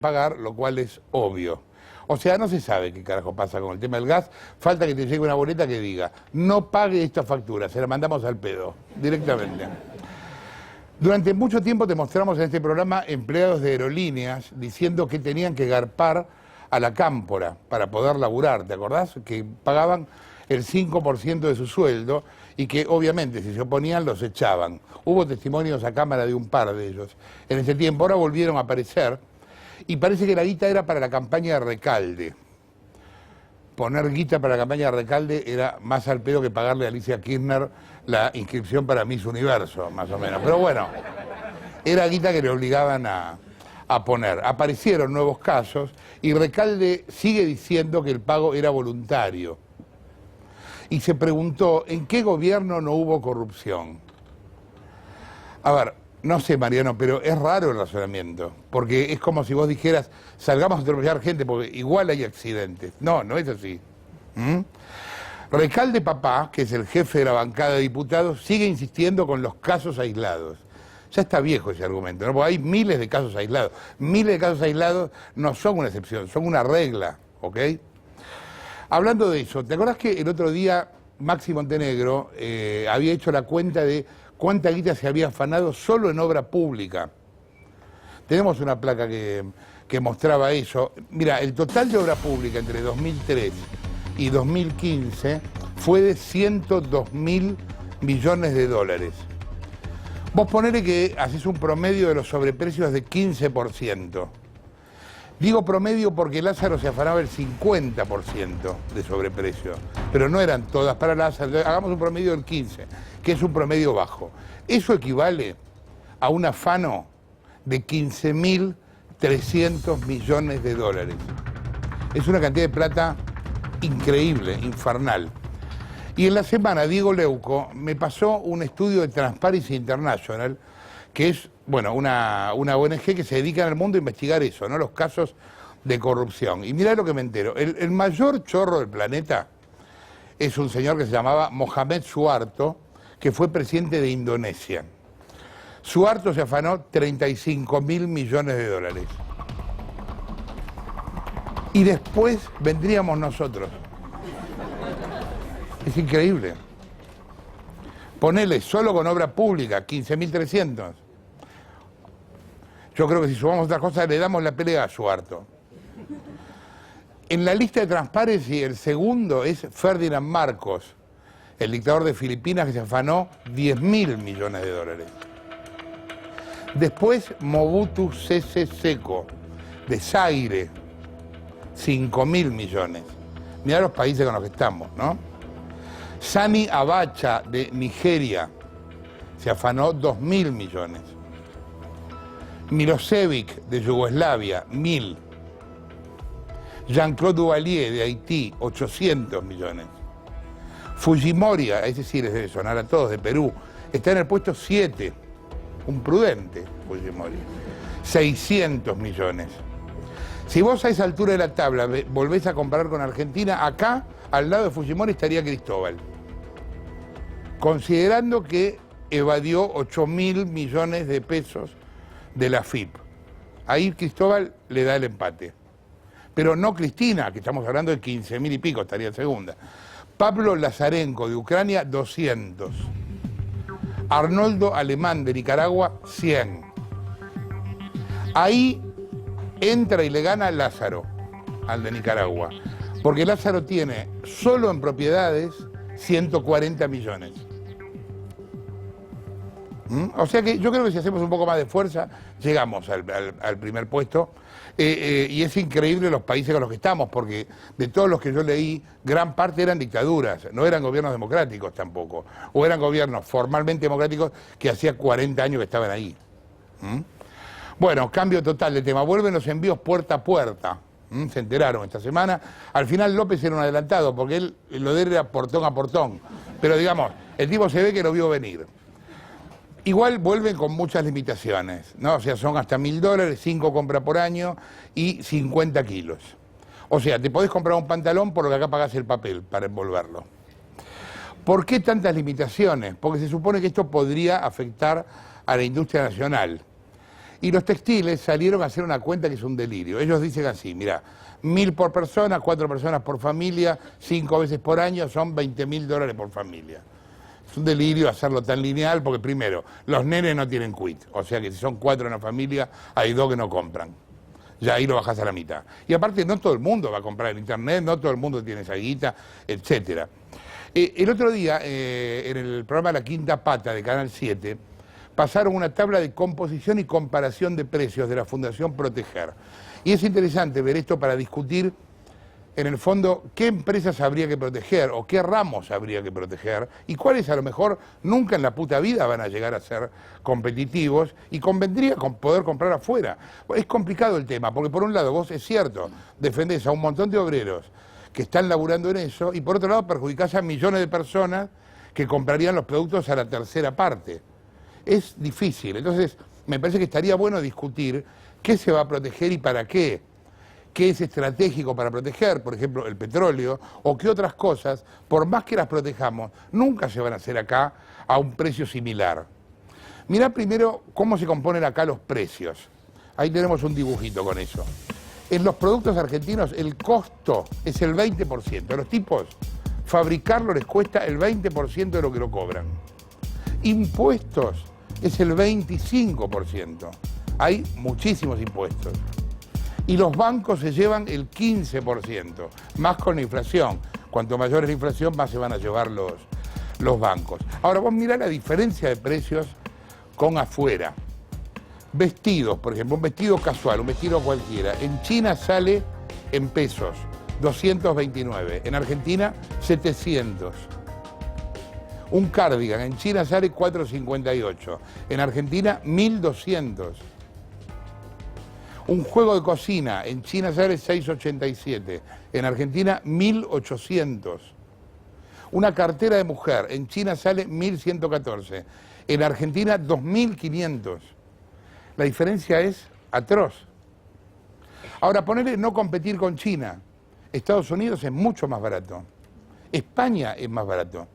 pagar, lo cual es obvio. O sea, no se sabe qué carajo pasa con el tema del gas, falta que te llegue una boleta que diga, no pague esta factura, se la mandamos al pedo, directamente. Durante mucho tiempo te mostramos en este programa empleados de aerolíneas diciendo que tenían que garpar a la cámpora para poder laburar, ¿te acordás? Que pagaban el 5% de su sueldo y que obviamente si se oponían los echaban. Hubo testimonios a cámara de un par de ellos en ese tiempo, ahora volvieron a aparecer y parece que la guita era para la campaña de Recalde. Poner guita para la campaña de Recalde era más al pedo que pagarle a Alicia Kirchner la inscripción para Miss Universo, más o menos. Pero bueno, era guita que le obligaban a poner. Aparecieron nuevos casos y Recalde sigue diciendo que el pago era voluntario. Y se preguntó, ¿en qué gobierno no hubo corrupción? A ver, no sé, Mariano, pero es raro el razonamiento, porque es como si vos dijeras, salgamos a atropellar gente, porque igual hay accidentes. No, no es así. Recalde papá, que es el jefe de la bancada de diputados, sigue insistiendo con los casos aislados. Ya está viejo ese argumento, ¿no? Porque hay miles de casos aislados. Miles de casos aislados no son una excepción, son una regla, ¿ok? Hablando de eso, ¿te acordás que el otro día Maxi Montenegro había hecho la cuenta de cuánta guita se había afanado solo en obra pública? Tenemos una placa que mostraba eso. Mira, el total de obra pública entre 2003 y 2015 fue de 102.000 millones de dólares. Vos ponele que haces un promedio de los sobreprecios de 15%. Digo promedio porque Lázaro se afanaba el 50% de sobreprecio, pero no eran todas para Lázaro. Hagamos un promedio del 15%, que es un promedio bajo. Eso equivale a un afano de 15.300 millones de dólares. Es una cantidad de plata increíble, infernal. Y en la semana Diego Leuco me pasó un estudio de Transparency International, que es, bueno, una ONG que se dedica en el mundo a investigar eso, ¿no? Los casos de corrupción. Y mirá lo que me entero. El mayor chorro del planeta es un señor que se llamaba Mohamed Suharto, que fue presidente de Indonesia. Suharto se afanó 35.000 millones de dólares. Y después vendríamos nosotros. Es increíble. Ponele solo con obra pública, 15.300. Yo creo que si sumamos otras cosas le damos la pelea a Suharto. En la lista de Transparency el segundo es Ferdinand Marcos, el dictador de Filipinas que se afanó 10.000 millones de dólares. Después Mobutu Sese Seko, de Zaire, 5.000 millones. Mirá los países con los que estamos, ¿no? Sani Abacha, de Nigeria, se afanó 2.000 millones. Milosevic, de Yugoslavia, 1.000. Jean-Claude Duvalier, de Haití, 800 millones. Fujimori, a ese sí les debe sonar a todos, de Perú, está en el puesto 7. Un prudente Fujimori. 600 millones. Si vos a esa altura de la tabla volvés a comparar con Argentina, acá, al lado de Fujimori, estaría Cristóbal. Considerando que evadió 8.000 millones de pesos de la FIP. Ahí Cristóbal le da el empate. Pero no Cristina, que estamos hablando de 15.000 y pico, estaría en segunda. Pablo Lazarenko, de Ucrania, 200. Arnoldo Alemán, de Nicaragua, 100. Ahí entra y le gana Lázaro, al de Nicaragua. Porque Lázaro tiene, solo en propiedades, 140 millones. O sea que yo creo que si hacemos un poco más de fuerza, llegamos al primer puesto. Y es increíble los países con los que estamos, porque de todos los que yo leí, gran parte eran dictaduras, no eran gobiernos democráticos tampoco. O eran gobiernos formalmente democráticos que hacía 40 años que estaban ahí. Bueno, cambio total de tema. Vuelven los envíos puerta a puerta. Se enteraron esta semana. Al final López era un adelantado, porque él lo de él era portón a portón. Pero digamos, el tipo se ve que lo vio venir. Igual vuelven con muchas limitaciones, ¿no? O sea, son hasta $1.000, 5 compras por año y 50 kilos. O sea, te podés comprar un pantalón por lo que acá pagás el papel para envolverlo. ¿Por qué tantas limitaciones? Porque se supone que esto podría afectar a la industria nacional. Y los textiles salieron a hacer una cuenta que es un delirio. Ellos dicen así, mira, 1.000 por persona, 4 personas por familia, 5 veces por año, son $20.000 por familia. Es un delirio hacerlo tan lineal porque primero, los nenes no tienen quit, o sea que si son 4 en una familia, hay 2 que no compran. Ya ahí lo bajás a la mitad. Y aparte no todo el mundo va a comprar en internet, no todo el mundo tiene esa guita, etcétera. El otro día, en el programa La Quinta Pata de Canal 7, pasaron una tabla de composición y comparación de precios de la Fundación Proteger. Y es interesante ver esto para discutir, en el fondo, qué empresas habría que proteger o qué ramos habría que proteger y cuáles a lo mejor nunca en la puta vida van a llegar a ser competitivos y convendría poder comprar afuera. Es complicado el tema, porque por un lado vos, es cierto, defendés a un montón de obreros que están laburando en eso y por otro lado perjudicás a millones de personas que comprarían los productos a la tercera parte. Es difícil, entonces me parece que estaría bueno discutir qué se va a proteger y para qué. Qué es estratégico para proteger, por ejemplo, el petróleo, o qué otras cosas, por más que las protejamos, nunca se van a hacer acá a un precio similar. Mirá primero cómo se componen acá los precios. Ahí tenemos un dibujito con eso. En los productos argentinos el costo es el 20%. A los tipos, fabricarlo les cuesta el 20% de lo que lo cobran. Impuestos es el 25%. Hay muchísimos impuestos. Y los bancos se llevan el 15%, más con la inflación. Cuanto mayor es la inflación, más se van a llevar los bancos. Ahora vos mirá la diferencia de precios con afuera. Vestidos, por ejemplo, un vestido casual, un vestido cualquiera. En China sale en pesos, 229. En Argentina, 700. Un cardigan en China sale 458. En Argentina, 1.200. Un juego de cocina en China sale 687, en Argentina 1.800. Una cartera de mujer en China sale 1.114, en Argentina 2.500. La diferencia es atroz. Ahora, ponerle no competir con China. Estados Unidos es mucho más barato. España es más barato.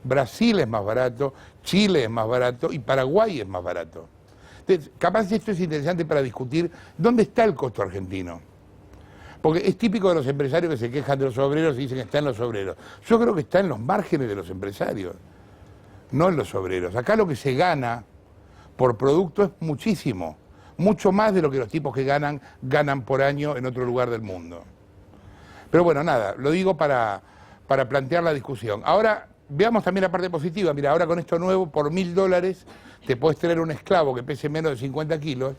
Brasil es más barato, Chile es más barato y Paraguay es más barato. Entonces, capaz esto es interesante para discutir dónde está el costo argentino. Porque es típico de los empresarios que se quejan de los obreros y dicen que está en los obreros. Yo creo que está en los márgenes de los empresarios, no en los obreros. Acá lo que se gana por producto es muchísimo, mucho más de lo que los tipos que ganan por año en otro lugar del mundo. Pero bueno, nada, lo digo para plantear la discusión. Ahora, veamos también la parte positiva. Mira, ahora con esto nuevo, por $1.000, te podés tener un esclavo que pese menos de 50 kilos,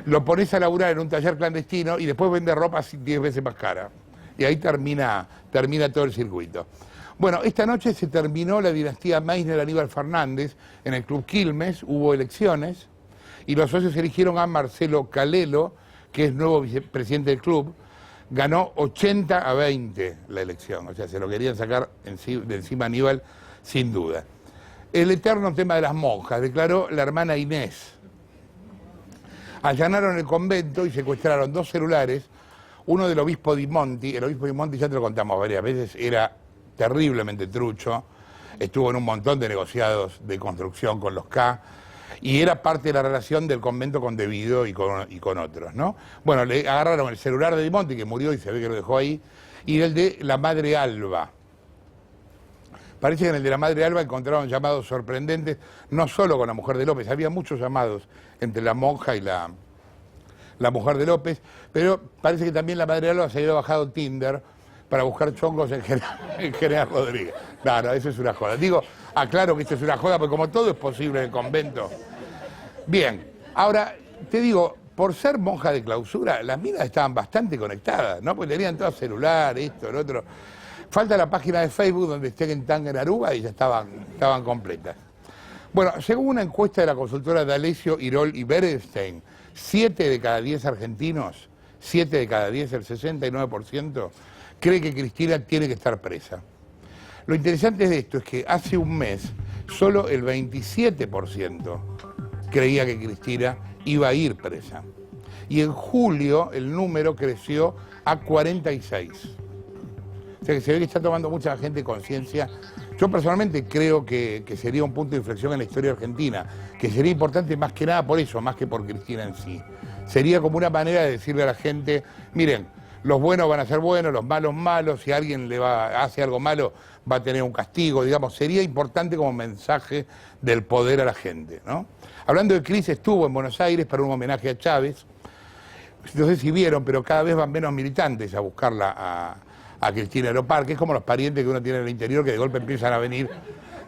lo pones a laburar en un taller clandestino y después vende ropa 10 veces más cara. Y ahí termina todo el circuito. Bueno, esta noche se terminó la dinastía Meissner-Aníbal Fernández en el Club Quilmes, hubo elecciones y los socios eligieron a Marcelo Calelo, que es nuevo vicepresidente del club. Ganó 80-20 la elección, o sea, se lo querían sacar de encima a Aníbal sin duda. El eterno tema de las monjas, declaró la hermana Inés. Allanaron el convento y secuestraron 2 celulares, uno del obispo Di Monti. El obispo Di Monti, ya te lo contamos varias veces, era terriblemente trucho, estuvo en un montón de negociados de construcción con los K, y era parte de la relación del convento con De Vido y con otros, ¿no? Bueno, le agarraron el celular de Di Monti, que murió y se ve que lo dejó ahí, y el de la Madre Alba. Parece que en el de la Madre Alba encontraron llamados sorprendentes, no solo con la mujer de López, había muchos llamados entre la monja y la mujer de López, pero parece que también la Madre Alba se había bajado Tinder para buscar chongos en General Rodríguez. No, eso es una joda. Digo, aclaro que esto es una joda, porque como todo es posible en el convento. Bien, ahora, te digo, por ser monja de clausura, las minas estaban bastante conectadas, ¿no? Porque tenían todo celular, esto, lo otro. Falta la página de Facebook donde estén en Tanga en Aruba y ya estaban completas. Bueno, según una encuesta de la consultora D'Alessio, Irol y Berenstein, 7 de cada 10 argentinos, 7 de cada 10, el 69%, cree que Cristina tiene que estar presa. Lo interesante de esto es que hace un mes solo el 27% creía que Cristina iba a ir presa. Y en julio el número creció a 46%. O sea que se ve que está tomando mucha gente conciencia Yo personalmente creo que sería un punto de inflexión en la historia argentina, que sería importante más que nada por eso, más que por Cristina en sí. Sería como una manera de decirle a la gente, miren, los buenos van a ser buenos, los malos malos, si alguien hace algo malo va a tener un castigo, digamos, sería importante como mensaje del poder a la gente, ¿no? Hablando de Cris, estuvo en Buenos Aires para un homenaje a Chávez, no sé si vieron, pero cada vez van menos militantes a buscarla a Cristina Aeropar, que es como los parientes que uno tiene en el interior que de golpe empiezan a venir.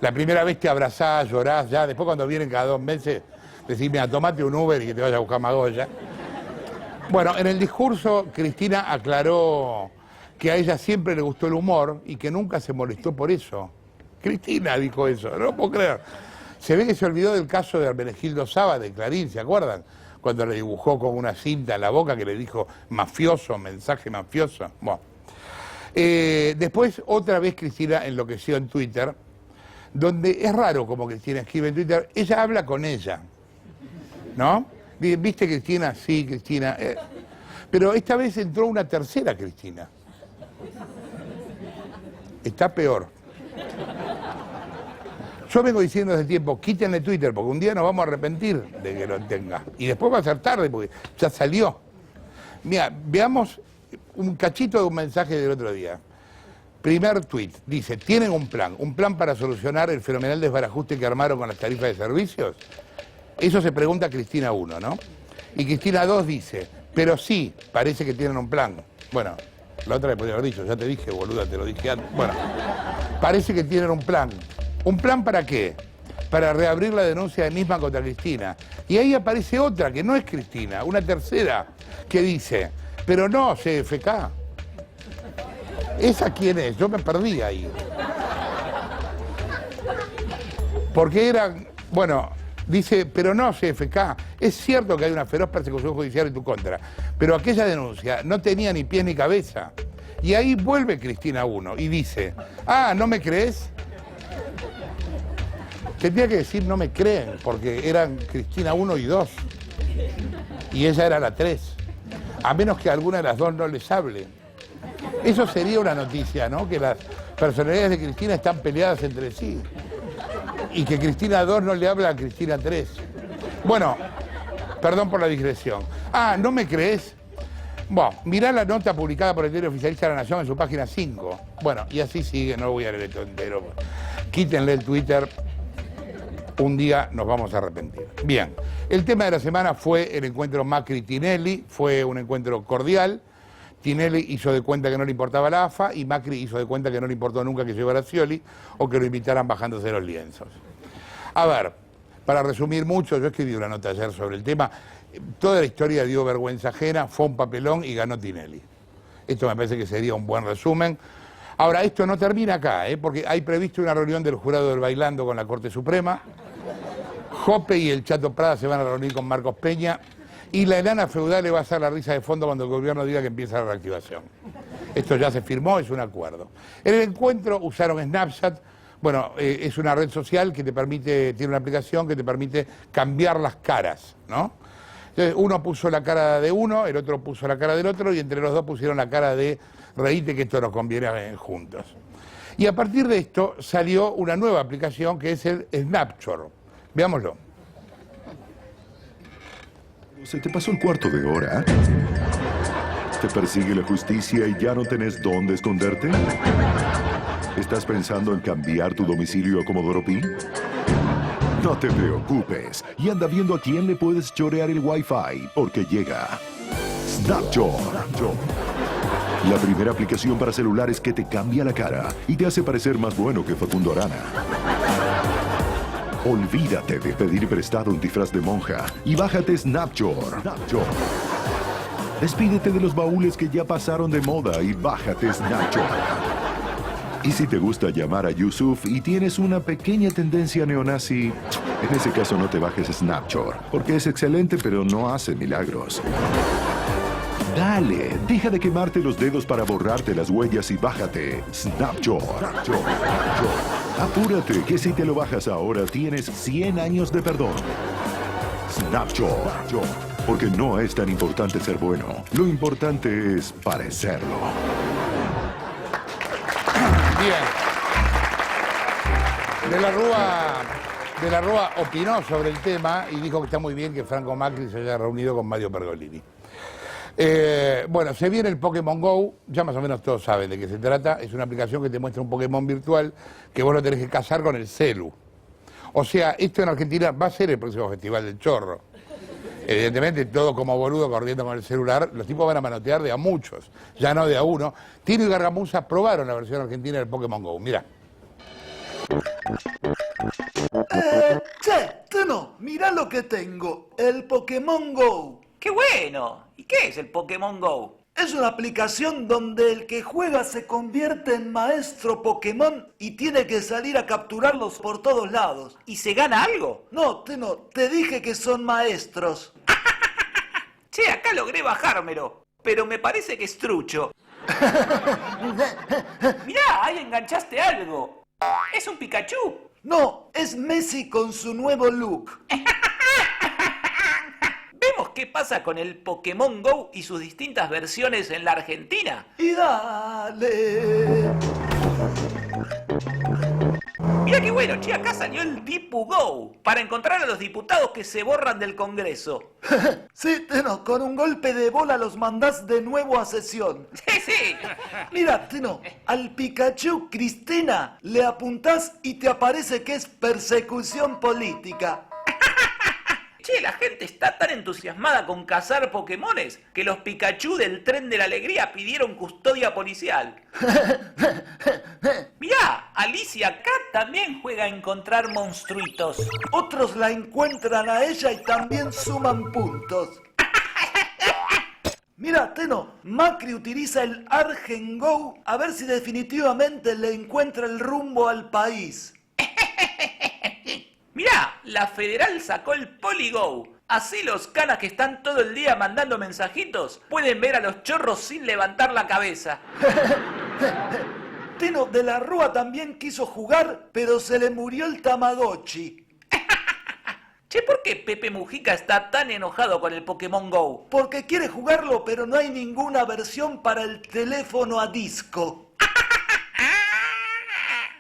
La primera vez te abrazás, llorás, ya, después cuando vienen cada 2 meses, decís, mira, tomate un Uber y que te vaya a buscar Magoya. Bueno, en el discurso Cristina aclaró que a ella siempre le gustó el humor y que nunca se molestó por eso. Cristina dijo eso, no lo puedo creer. Se ve que se olvidó del caso de Hermenegildo Saba de Clarín, ¿se acuerdan? Cuando le dibujó con una cinta en la boca que le dijo mafioso, mensaje mafioso. Bueno. Después, otra vez Cristina enloqueció en Twitter, donde es raro como Cristina escribe en Twitter, ella habla con ella, ¿no? ¿Viste Cristina? Sí, Cristina. Pero esta vez entró una tercera Cristina. Está peor. Yo vengo diciendo desde tiempo, quítenle Twitter, porque un día nos vamos a arrepentir de que lo tenga. Y después va a ser tarde, porque ya salió. Mira, veamos un cachito de un mensaje del otro día. Primer tuit, dice, ¿tienen un plan para solucionar el fenomenal desbarajuste que armaron con las tarifas de servicios? Eso se pregunta Cristina 1, ¿no? Y Cristina 2 dice, pero sí, parece que tienen un plan. Bueno, la otra le podría haber dicho, ya te dije, boluda, te lo dije antes. Bueno, parece que tienen un plan. ¿Un plan para qué? Para reabrir la denuncia de Nisman contra Cristina. Y ahí aparece otra, que no es Cristina, una tercera, que dice, pero no, CFK. ¿Esa quién es? Yo me perdí ahí. Porque eran, bueno, dice, pero no, CFK, es cierto que hay una feroz persecución judicial en tu contra, pero aquella denuncia no tenía ni pies ni cabeza. Y ahí vuelve Cristina 1 y dice, ah, ¿no me crees? Tendría que decir no me creen, porque eran Cristina 1 y 2. Y ella era la 3. A menos que alguna de las dos no les hable. Eso sería una noticia, ¿no? Que las personalidades de Cristina están peleadas entre sí. Y que Cristina 2 no le habla a Cristina 3. Bueno, perdón por la digresión. Ah, ¿no me crees? Bueno, mirá la nota publicada por el diario oficialista de la Nación en su página 5. Bueno, y así sigue, no voy a leer esto entero. Quítenle el Twitter. Un día nos vamos a arrepentir. Bien, el tema de la semana fue el encuentro Macri-Tinelli, fue un encuentro cordial. Tinelli hizo de cuenta que no le importaba la AFA y Macri hizo de cuenta que no le importó nunca que llevara a Scioli o que lo invitaran bajándose los lienzos. A ver, para resumir mucho, yo escribí una nota ayer sobre el tema, toda la historia dio vergüenza ajena, fue un papelón y ganó Tinelli. Esto me parece que sería un buen resumen. Ahora, esto no termina acá, porque hay previsto una reunión del jurado del Bailando con la Corte Suprema. Jope y el Chato Prada se van a reunir con Marcos Peña y la enana feudal le va a hacer la risa de fondo cuando el gobierno diga que empieza la reactivación. Esto ya se firmó, es un acuerdo. En el encuentro usaron Snapchat. Bueno, es una red social que te permite, tiene una aplicación que te permite cambiar las caras, ¿no? Entonces, uno puso la cara de uno, el otro puso la cara del otro y entre los dos pusieron la cara de reíte que esto nos conviene juntos. Y a partir de esto salió una nueva aplicación que es el Snapchat. Veámoslo. ¿Se te pasó el cuarto de hora? ¿Te persigue la justicia y ya no tenés dónde esconderte? ¿Estás pensando en cambiar tu domicilio a Comodoro Pi? No te preocupes y anda viendo a quién le puedes chorear el Wi-Fi, porque llega Snapchat. La primera aplicación para celulares que te cambia la cara y te hace parecer más bueno que Facundo Arana. Olvídate de pedir prestado un disfraz de monja y bájate Snapchat. Despídete de los baúles que ya pasaron de moda y bájate Snapchat. Y si te gusta llamar a Yusuf y tienes una pequeña tendencia neonazi, en ese caso no te bajes Snapchat, porque es excelente pero no hace milagros. Dale, deja de quemarte los dedos para borrarte las huellas y bájate Snapchat. Apúrate, que si te lo bajas ahora tienes 100 años de perdón. Snapchat, porque no es tan importante ser bueno, lo importante es parecerlo. Bien. De la Rúa opinó sobre el tema y dijo que está muy bien que Franco Macri se haya reunido con Mario Pergolini. Bueno, se viene el Pokémon GO, ya más o menos todos saben de qué se trata. Es una aplicación que te muestra un Pokémon virtual que vos lo tenés que cazar con el celu. O sea, esto en Argentina va a ser el próximo Festival del Chorro. Evidentemente, todo como boludo corriendo con el celular, los tipos van a manotear de a muchos, ya no de a uno. Tino y Gargamusa probaron la versión argentina del Pokémon GO. Mirá. Che, Teno, mirá lo que tengo, el Pokémon GO. ¡Qué bueno! ¿Y qué es el Pokémon GO? Es una aplicación donde el que juega se convierte en maestro Pokémon y tiene que salir a capturarlos por todos lados. ¿Y se gana algo? No, Teno, te dije que son maestros. Che, acá logré bajármelo, pero me parece que es trucho. Mirá, ahí enganchaste algo. ¿Es un Pikachu? No, es Messi con su nuevo look. ¿Vemos qué pasa con el Pokémon GO y sus distintas versiones en la Argentina? Y dale. Mirá qué bueno, che, acá salió el Dipu GO para encontrar a los diputados que se borran del Congreso. Sí, Teno, con un golpe de bola los mandás de nuevo a sesión. Sí, sí. Mira, Teno, al Pikachu Cristina le apuntás y te aparece que es persecución política. Che, la gente está tan entusiasmada con cazar Pokémones que los Pikachu del Tren de la Alegría pidieron custodia policial. Mirá, Alicia acá también juega a encontrar monstruitos. Otros la encuentran a ella y también suman puntos. Mira, Teno, Macri utiliza el Argen Go a ver si definitivamente le encuentra el rumbo al país. Mirá, la Federal sacó el PoliGo. Así los canas que están todo el día mandando mensajitos pueden ver a los chorros sin levantar la cabeza. Teno, de la Rúa también quiso jugar, pero se le murió el Tamagotchi. Che, ¿por qué Pepe Mujica está tan enojado con el Pokémon GO? Porque quiere jugarlo, pero no hay ninguna versión para el teléfono a disco.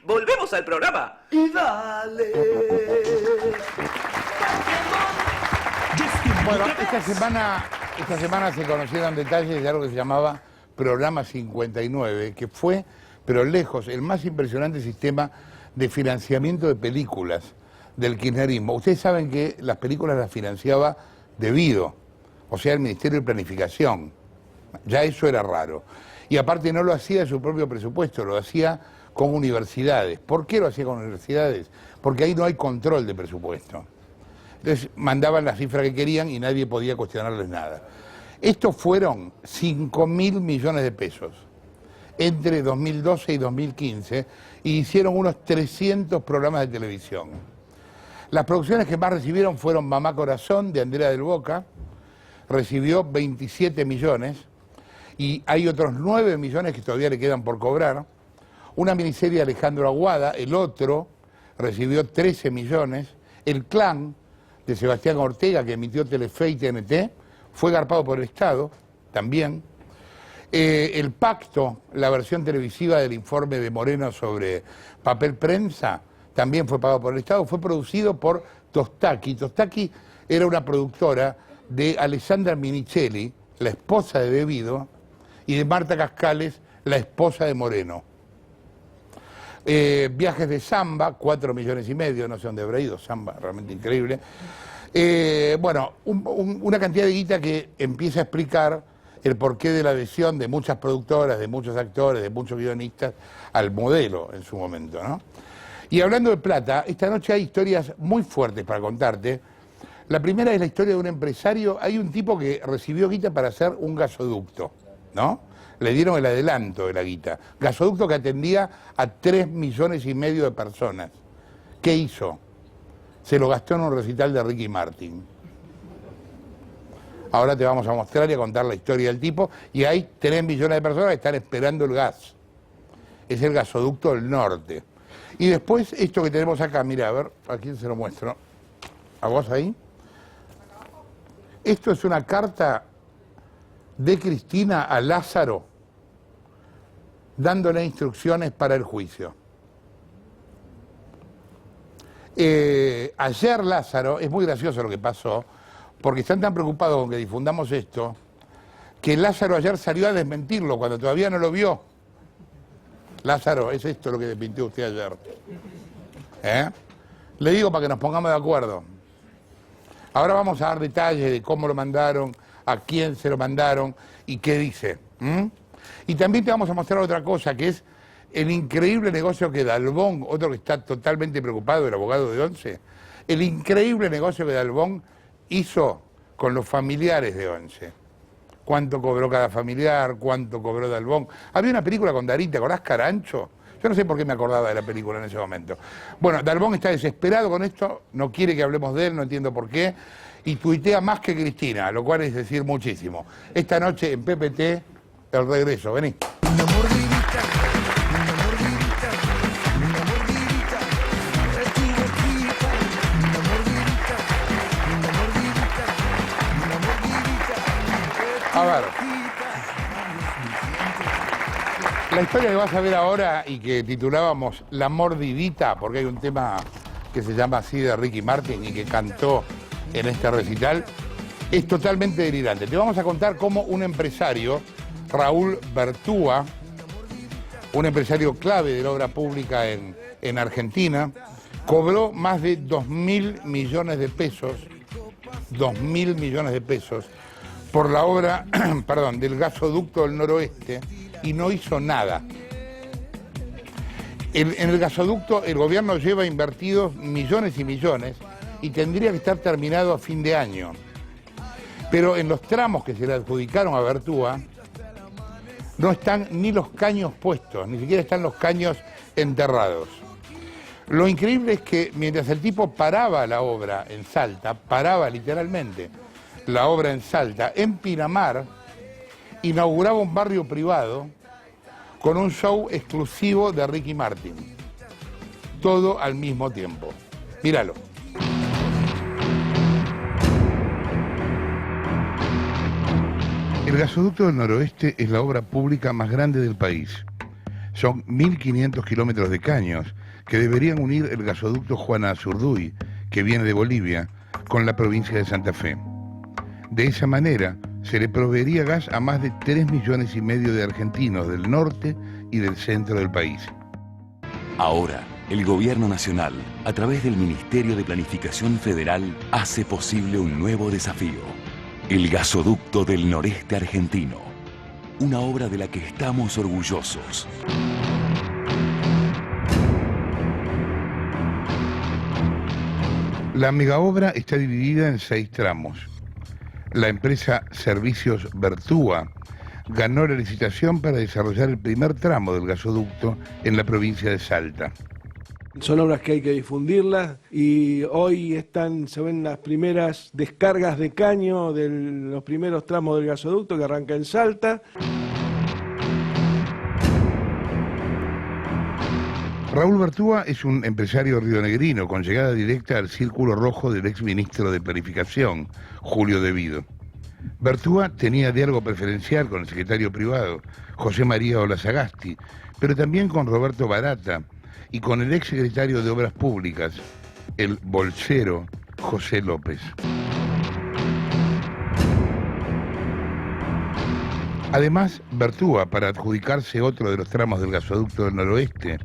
¿Volvemos al programa? Y dale. Bueno, esta semana se conocieron detalles de algo que se llamaba Programa 59, que fue, pero lejos, el más impresionante sistema de financiamiento de películas del kirchnerismo. Ustedes saben que las películas las financiaba debido, o sea, el Ministerio de Planificación. Ya eso era raro. Y aparte no lo hacía de su propio presupuesto, lo hacía con universidades. ¿Por qué lo hacía con universidades? Porque ahí no hay control de presupuesto. Entonces mandaban la cifra que querían y nadie podía cuestionarles nada. Estos fueron 5.000 millones de pesos entre 2012 y 2015 y hicieron unos 300 programas de televisión. Las producciones que más recibieron fueron Mamá Corazón, de Andrea del Boca, recibió 27 millones y hay otros 9 millones que todavía le quedan por cobrar. Una miniserie de Alejandro Aguada, El Otro, recibió 13 millones. El Clan, de Sebastián Ortega, que emitió Telefe y TNT, fue garpado por el Estado, también. El Pacto, la versión televisiva del informe de Moreno sobre papel prensa, también fue pagado por el Estado. Fue producido por Tostaki. Tostaki era una productora de Alessandra Minichelli, la esposa de Bebido, y de Marta Cascales, la esposa de Moreno. Viajes de Samba, 4 millones y medio, no sé dónde habrá ido, Samba, realmente increíble. Bueno, una cantidad de guita que empieza a explicar el porqué de la adhesión de muchas productoras, de muchos actores, de muchos guionistas al modelo en su momento, ¿no? Y hablando de plata, esta noche hay historias muy fuertes para contarte. La primera es la historia de un empresario. Hay un tipo que recibió guita para hacer un gasoducto, ¿no? Le dieron el adelanto de la guita. Gasoducto que atendía a 3,5 millones de personas. ¿Qué hizo? Se lo gastó en un recital de Ricky Martin. Ahora te vamos a mostrar y a contar la historia del tipo. Y hay 3 millones de personas que están esperando el gas. Es el gasoducto del norte. Y después esto que tenemos acá, mira, a ver, ¿a quién se lo muestro? ¿A vos ahí? Esto es una carta de Cristina a Lázaro, dándole instrucciones para el juicio. Ayer Lázaro, es muy gracioso lo que pasó, porque están tan preocupados con que difundamos esto, que Lázaro ayer salió a desmentirlo cuando todavía no lo vio. Lázaro, es esto lo que desmintió usted ayer. Le digo para que nos pongamos de acuerdo. Ahora vamos a dar detalles de cómo lo mandaron, a quién se lo mandaron y qué dice. Y también te vamos a mostrar otra cosa, que es el increíble negocio que Dalbón, otro que está totalmente preocupado, el abogado de Once, el increíble negocio que Dalbón hizo con los familiares de Once. Cuánto cobró cada familiar, cuánto cobró Dalbón. Había una película con Darín, ¿te acordás, Carancho? Yo no sé por qué me acordaba de la película en ese momento. Bueno, Dalbón está desesperado con esto, no quiere que hablemos de él, no entiendo por qué, y tuitea más que Cristina, lo cual es decir muchísimo. Esta noche en PPT, el regreso, vení. A ver, la historia que vas a ver ahora y que titulábamos La Mordidita, porque hay un tema que se llama así de Ricky Martin y que cantó en este recital, es totalmente delirante. Te vamos a contar cómo un empresario, Raúl Bertúa, un empresario clave de la obra pública en Argentina, cobró más de 2.000 millones de pesos, 2.000 millones de pesos, por la obra, perdón, del gasoducto del noroeste y no hizo nada. En el gasoducto el gobierno lleva invertidos millones y millones y tendría que estar terminado a fin de año. Pero en los tramos que se le adjudicaron a Bertúa no están ni los caños puestos, ni siquiera están los caños enterrados. Lo increíble es que mientras el tipo paraba la obra en Salta, paraba literalmente la obra en Salta, en Pinamar, inauguraba un barrio privado con un show exclusivo de Ricky Martin. Todo al mismo tiempo. Míralo. El gasoducto del noroeste es la obra pública más grande del país. Son 1.500 kilómetros de caños que deberían unir el gasoducto Juana Azurduy, que viene de Bolivia, con la provincia de Santa Fe. De esa manera, se le proveería gas a más de 3,5 millones de argentinos del norte y del centro del país. Ahora, el Gobierno Nacional, a través del Ministerio de Planificación Federal, hace posible un nuevo desafío. El gasoducto del noreste argentino. Una obra de la que estamos orgullosos. La megaobra está dividida en 6 tramos. La empresa Servicios Bertúa ganó la licitación para desarrollar el primer tramo del gasoducto en la provincia de Salta. Son obras que hay que difundirlas y hoy se ven las primeras descargas de caño de los primeros tramos del gasoducto que arranca en Salta. Raúl Bertúa es un empresario rionegrino con llegada directa al círculo rojo del exministro de Planificación, Julio De Vido. Bertúa tenía diálogo preferencial con el secretario privado, José María Olazagasti, pero también con Roberto Barata y con el exsecretario de Obras Públicas, el bolsero José López. Además, Bertúa, para adjudicarse otro de los tramos del gasoducto del noroeste,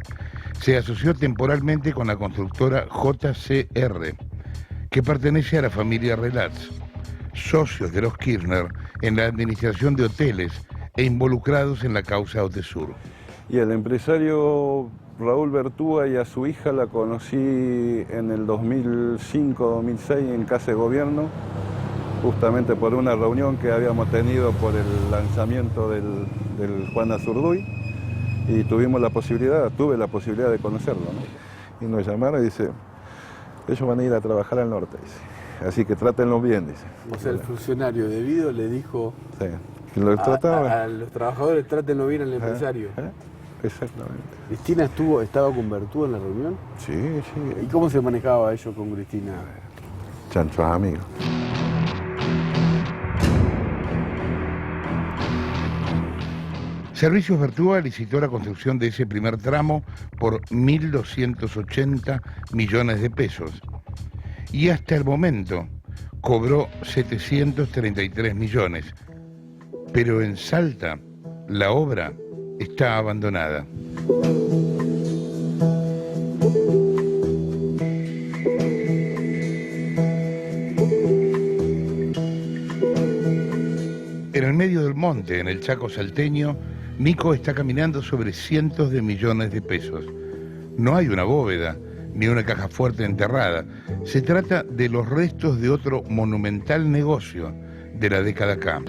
se asoció temporalmente con la constructora JCR, que pertenece a la familia Relats, socios de los Kirchner en la administración de hoteles e involucrados en la causa Otesur. Y el empresario Raúl Bertúa y a su hija la conocí en el 2005-2006 en Casa de Gobierno, justamente por una reunión que habíamos tenido por el lanzamiento del Juana Azurduy. Y tuve la posibilidad de conocerlo, ¿no? Y nos llamaron y dice, ellos van a ir a trabajar al norte, dice. Así que trátenlos bien, dice. O sea, el funcionario De Vido le dijo sí, que lo a los trabajadores, trátenlo bien al empresario. Exactamente. ¿Cristina estaba con Bertúa en la reunión? Sí, sí. ¿Y cómo se manejaba ello con Cristina? Chanchos amigos. Servicios Vertúa licitó la construcción de ese primer tramo por 1.280 millones de pesos y hasta el momento cobró 733 millones. Pero en Salta la obra está abandonada. En el medio del monte, en el Chaco salteño, Mico está caminando sobre cientos de millones de pesos. No hay una bóveda, ni una caja fuerte enterrada. Se trata de los restos de otro monumental negocio de la década K.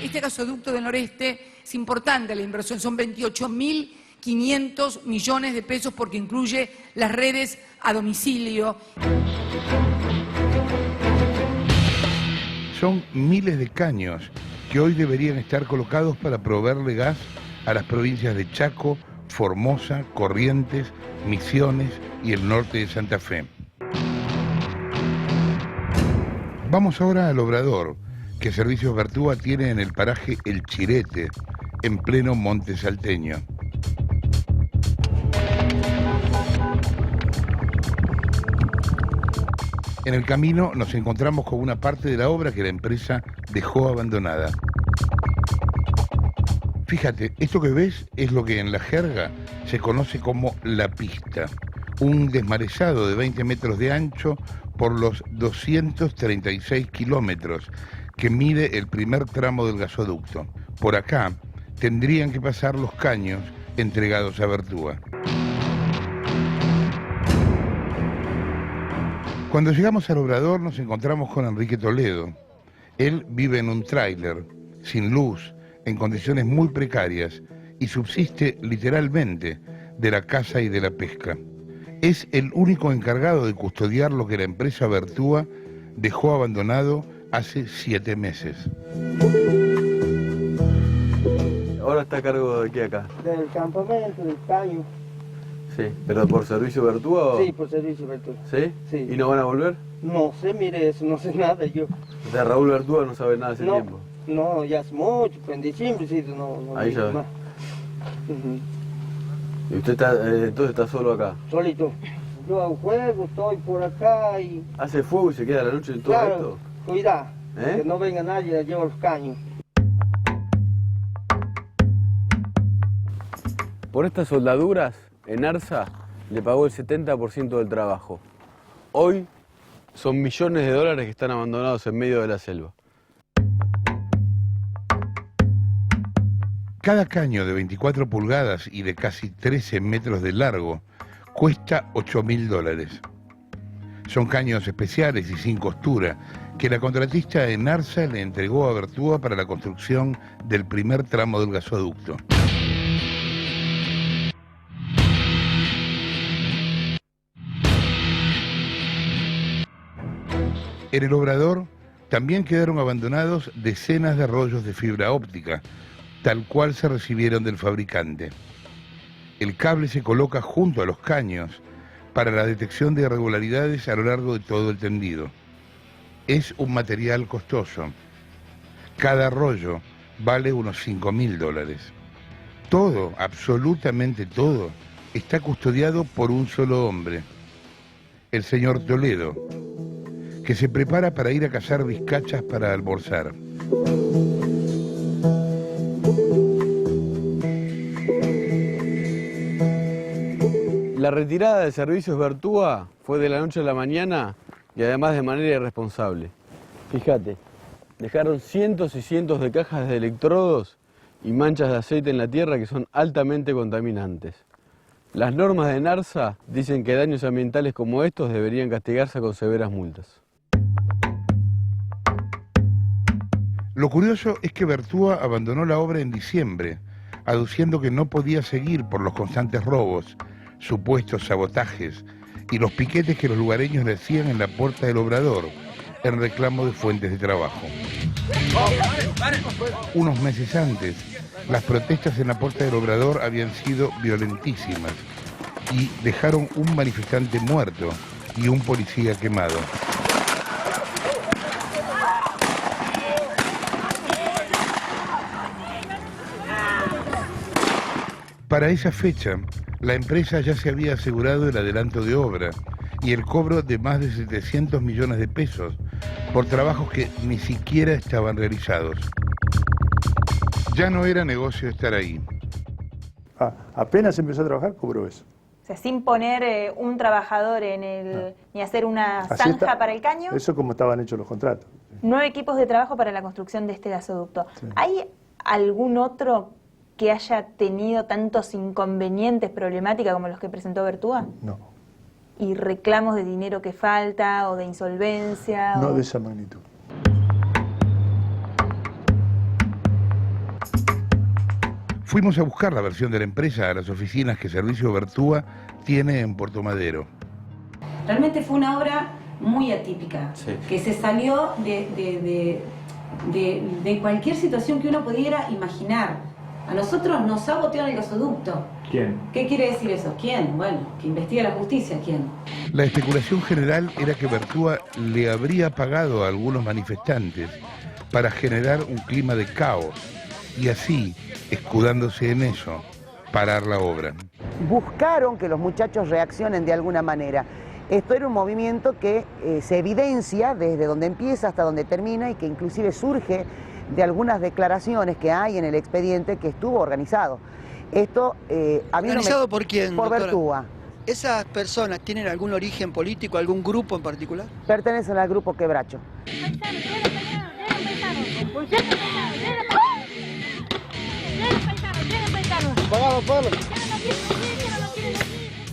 Este gasoducto del noreste es importante la inversión, son 28.500 millones de pesos porque incluye las redes a domicilio. Son miles de caños que hoy deberían estar colocados para proveerle gas a las provincias de Chaco, Formosa, Corrientes, Misiones y el norte de Santa Fe. Vamos ahora al obrador que Servicios Vertúa tiene en el paraje El Chirete, en pleno monte salteño. En el camino nos encontramos con una parte de la obra que la empresa dejó abandonada. Fíjate, esto que ves es lo que en la jerga se conoce como la pista, un desmarezado de 20 metros de ancho por los 236 kilómetros que mide el primer tramo del gasoducto. Por acá tendrían que pasar los caños entregados a Vertúa. Cuando llegamos al obrador nos encontramos con Enrique Toledo. Él vive en un tráiler, sin luz, en condiciones muy precarias y subsiste literalmente de la caza y de la pesca. Es el único encargado de custodiar lo que la empresa Vertúa dejó abandonado hace 7 meses. Ahora está a cargo de qué acá. Del campamento, del caño. Sí, pero por servicio Vertúa o... Sí, por servicio Vertúa. ¿Sí? Sí. ¿Y no van a volver? No sé, mire, eso no sé nada yo. De Raúl Vertúa no sabe nada hace tiempo. No, ya hace mucho, en diciembre sí, no ahí ya. más. ¿Y usted está, entonces está solo acá? Solito. Yo hago juego, estoy por acá y... ¿Hace fuego y se queda la noche en todo claro, esto? Cuidado, que no venga nadie a llevar los caños. Por estas soldaduras, en Arsa le pagó el 70% del trabajo. Hoy son millones de dólares que están abandonados en medio de la selva. Cada caño de 24 pulgadas y de casi 13 metros de largo cuesta $8.000. Son caños especiales y sin costura que la contratista en Arsa le entregó a Vertúa para la construcción del primer tramo del gasoducto. En el obrador también quedaron abandonados decenas de rollos de fibra óptica, tal cual se recibieron del fabricante. El cable se coloca junto a los caños para la detección de irregularidades a lo largo de todo el tendido. Es un material costoso. Cada rollo vale unos $5.000. Todo, absolutamente todo, está custodiado por un solo hombre, el señor Toledo, que se prepara para ir a cazar vizcachas para almorzar. La retirada de Servicios Vertúa fue de la noche a la mañana y además de manera irresponsable. Fíjate, dejaron cientos y cientos de cajas de electrodos y manchas de aceite en la tierra que son altamente contaminantes. Las normas de NARSA dicen que daños ambientales como estos deberían castigarse con severas multas. Lo curioso es que Vertúa abandonó la obra en diciembre, aduciendo que no podía seguir por los constantes robos, supuestos sabotajes y los piquetes que los lugareños le hacían en la puerta del obrador en reclamo de fuentes de trabajo. Unos meses antes, las protestas en la puerta del obrador habían sido violentísimas y dejaron un manifestante muerto y un policía quemado. Para esa fecha, la empresa ya se había asegurado el adelanto de obra y el cobro de más de 700 millones de pesos por trabajos que ni siquiera estaban realizados. Ya no era negocio estar ahí. Apenas empezó a trabajar, cobró eso. O sea, sin poner un trabajador en el... ni hacer una zanja para el caño. Eso como estaban hechos los contratos. 9 equipos de trabajo para la construcción de este gasoducto. Sí. ¿Hay algún otro que haya tenido tantos inconvenientes, problemáticas como los que presentó Bertúa? No. ¿Y reclamos de dinero que falta o de insolvencia? No de esa magnitud. Fuimos a buscar la versión de la empresa a las oficinas que Servicio Bertúa tiene en Puerto Madero. Realmente fue una obra muy atípica, que se salió de cualquier situación que uno pudiera imaginar. A nosotros nos sabotearon el gasoducto. ¿Quién? ¿Qué quiere decir eso? ¿Quién? Bueno, que investiga la justicia. ¿Quién? La especulación general era que Bertúa le habría pagado a algunos manifestantes para generar un clima de caos y así, escudándose en eso, parar la obra. Buscaron que los muchachos reaccionen de alguna manera. Esto era un movimiento que se evidencia desde donde empieza hasta donde termina y que inclusive surge de algunas declaraciones que hay en el expediente que estuvo organizado. Esto ¿Organizado por quién, Por doctora? Bertúa. ¿Esas personas tienen algún origen político, algún grupo en particular? Pertenecen al grupo Quebracho.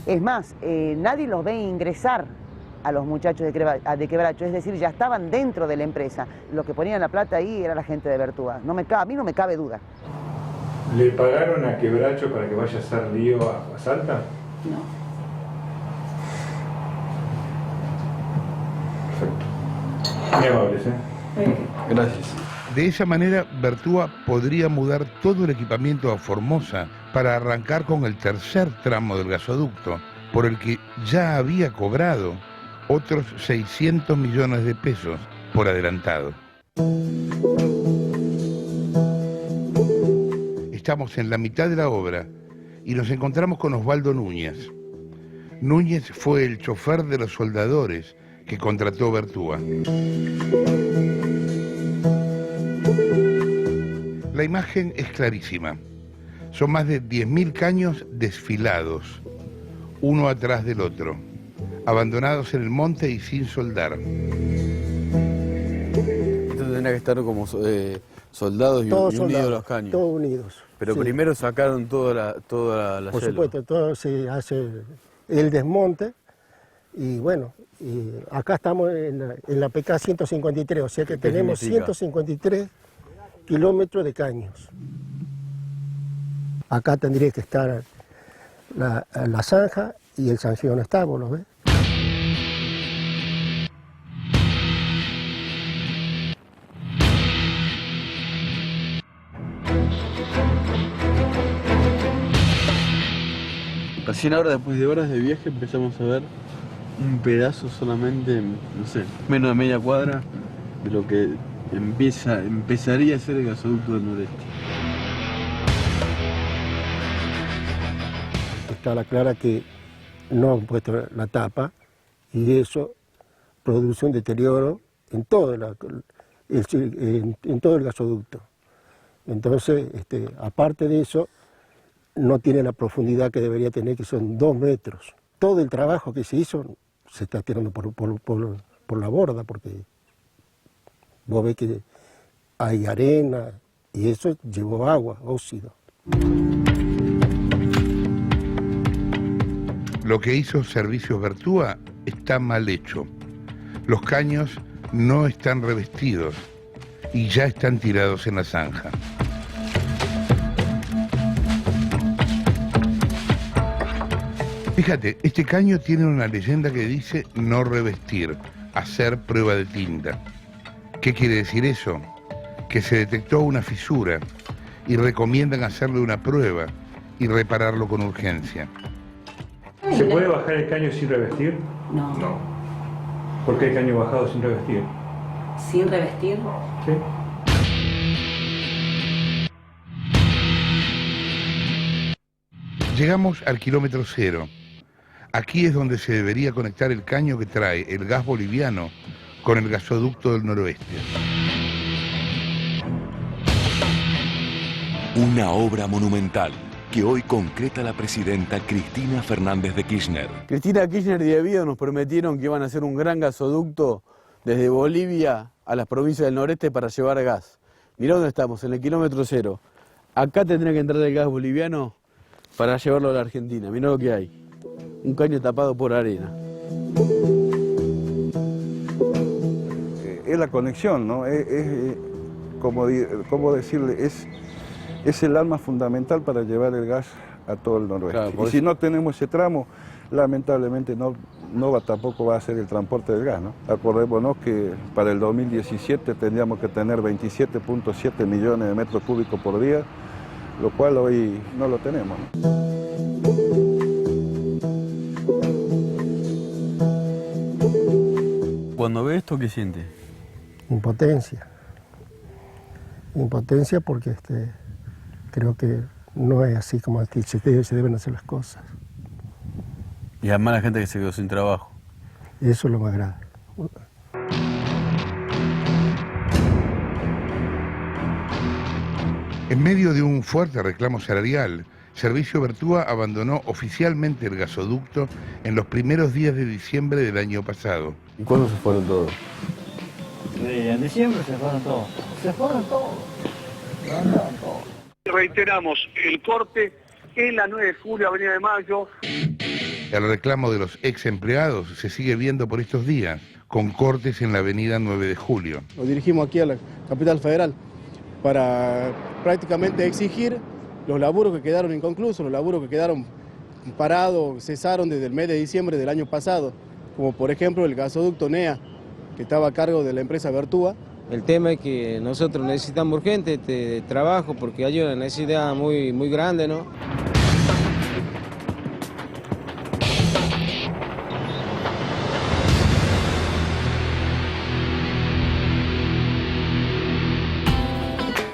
Es más, nadie los ve ingresar a los muchachos de Quebracho, es decir, ya estaban dentro de la empresa. Los que ponían la plata ahí era la gente de Bertúa. A mí no me cabe duda. ¿Le pagaron a Quebracho para que vaya a hacer lío a Salta? No. Perfecto. Muy amables, ¿eh? Gracias. De esa manera, Bertúa podría mudar todo el equipamiento a Formosa para arrancar con el tercer tramo del gasoducto, por el que ya había cobrado otros 600 millones de pesos por adelantado. Estamos en la mitad de la obra y nos encontramos con Osvaldo Núñez. Núñez fue el chofer de los soldadores que contrató Bertúa. La imagen es clarísima. Son más de 10.000 caños desfilados, uno atrás del otro, abandonados en el monte y sin soldar. Esto tendría que estar como soldados y unidos los caños. Todos unidos. Pero sí. Primero sacaron toda la Por selva. supuesto, todo se hace el desmonte y bueno, y acá estamos en la PK 153, o sea que tenemos 153 kilómetros de caños. Acá tendría que estar la zanja y el sanción está, ¿vos lo ves? Recién ahora, después de horas de viaje, empezamos a ver un pedazo solamente, no sé, menos de media cuadra de lo que empezaría a ser el gasoducto del noreste. Está la clara que no han puesto la tapa y eso produce un deterioro en todo, en todo el gasoducto. Entonces, aparte de eso, no tiene la profundidad que debería tener, que son 2 metros. Todo el trabajo que se hizo se está tirando por la borda, porque vos ves que hay arena y eso llevó agua, óxido. Lo que hizo Servicios Bertúa está mal hecho. Los caños no están revestidos y ya están tirados en la zanja. Fíjate, este caño tiene una leyenda que dice no revestir, hacer prueba de tinta. ¿Qué quiere decir eso? Que se detectó una fisura y recomiendan hacerle una prueba y repararlo con urgencia. ¿Se puede bajar el caño sin revestir? No. No. ¿Por qué el caño bajado sin revestir? ¿Sin revestir? Sí. Llegamos al kilómetro cero. Aquí es donde se debería conectar el caño que trae el gas boliviano con el gasoducto del noroeste. Una obra monumental que hoy concreta la presidenta Cristina Fernández de Kirchner. Cristina Kirchner y Evío nos prometieron que iban a hacer un gran gasoducto desde Bolivia a las provincias del noreste para llevar gas. Mirá dónde estamos, en el kilómetro cero. Acá tendría que entrar el gas boliviano para llevarlo a la Argentina. Mirá lo que hay. Un caño tapado por arena. Es la conexión, ¿no? ¿Cómo decirle? Es el arma fundamental para llevar el gas a todo el noroeste. Claro, y si no tenemos ese tramo, lamentablemente tampoco va a ser el transporte del gas, ¿no? Acordémonos que para el 2017 tendríamos que tener 27.7 millones de metros cúbicos por día, lo cual hoy no lo tenemos, ¿no? Cuando ve esto, ¿qué siente? Impotencia. Impotencia porque creo que no es así como aquí se deben hacer las cosas. Y además la gente que se quedó sin trabajo. Eso es lo más grave. En medio de un fuerte reclamo salarial, Servicio Vertúa abandonó oficialmente el gasoducto en los primeros días de diciembre del año pasado. ¿Y cuándo se fueron todos? En diciembre se fueron todos. Se fueron todos. Reiteramos el corte en la 9 de julio, Avenida de Mayo. El reclamo de los ex empleados se sigue viendo por estos días, con cortes en la avenida 9 de julio. Nos dirigimos aquí a la capital federal para prácticamente exigir los laburos que quedaron inconclusos, los laburos que quedaron parados, cesaron desde el mes de diciembre del año pasado, como por ejemplo el gasoducto NEA, que estaba a cargo de la empresa Vertúa. El tema es que nosotros necesitamos urgente este trabajo porque hay una necesidad muy grande, ¿no?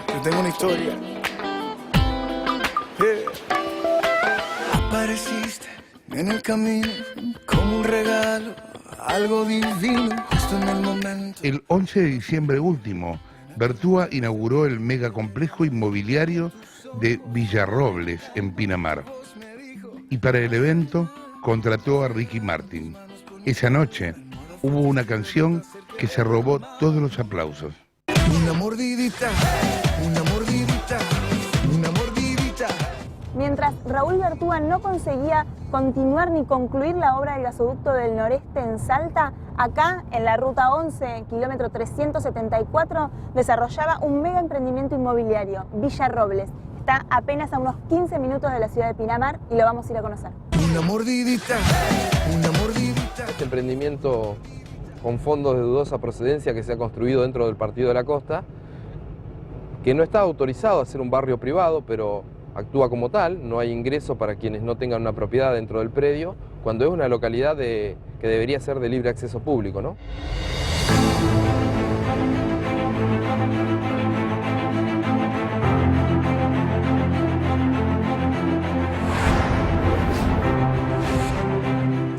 Yo tengo una historia. Apareciste en el camino como un regalo, algo divino, justo en el momento. El 11 de diciembre último, Vertúa inauguró el megacomplejo inmobiliario de Villarrobles, en Pinamar. Y para el evento contrató a Ricky Martin. Esa noche hubo una canción que se robó todos los aplausos. Una mordidita, una mordidita, una mordidita. Mientras Raúl Vertúa no conseguía continuar ni concluir la obra del gasoducto del noreste en Salta, acá en la ruta 11, kilómetro 374, desarrollaba un mega emprendimiento inmobiliario, Villarrobles. Está apenas a unos 15 minutos de la ciudad de Pinamar y lo vamos a ir a conocer. Una mordidita, una mordidita. Este emprendimiento con fondos de dudosa procedencia que se ha construido dentro del Partido de la Costa, que no está autorizado a ser un barrio privado, pero actúa como tal, no hay ingreso para quienes no tengan una propiedad dentro del predio, cuando es una localidad que debería ser de libre acceso público, ¿no?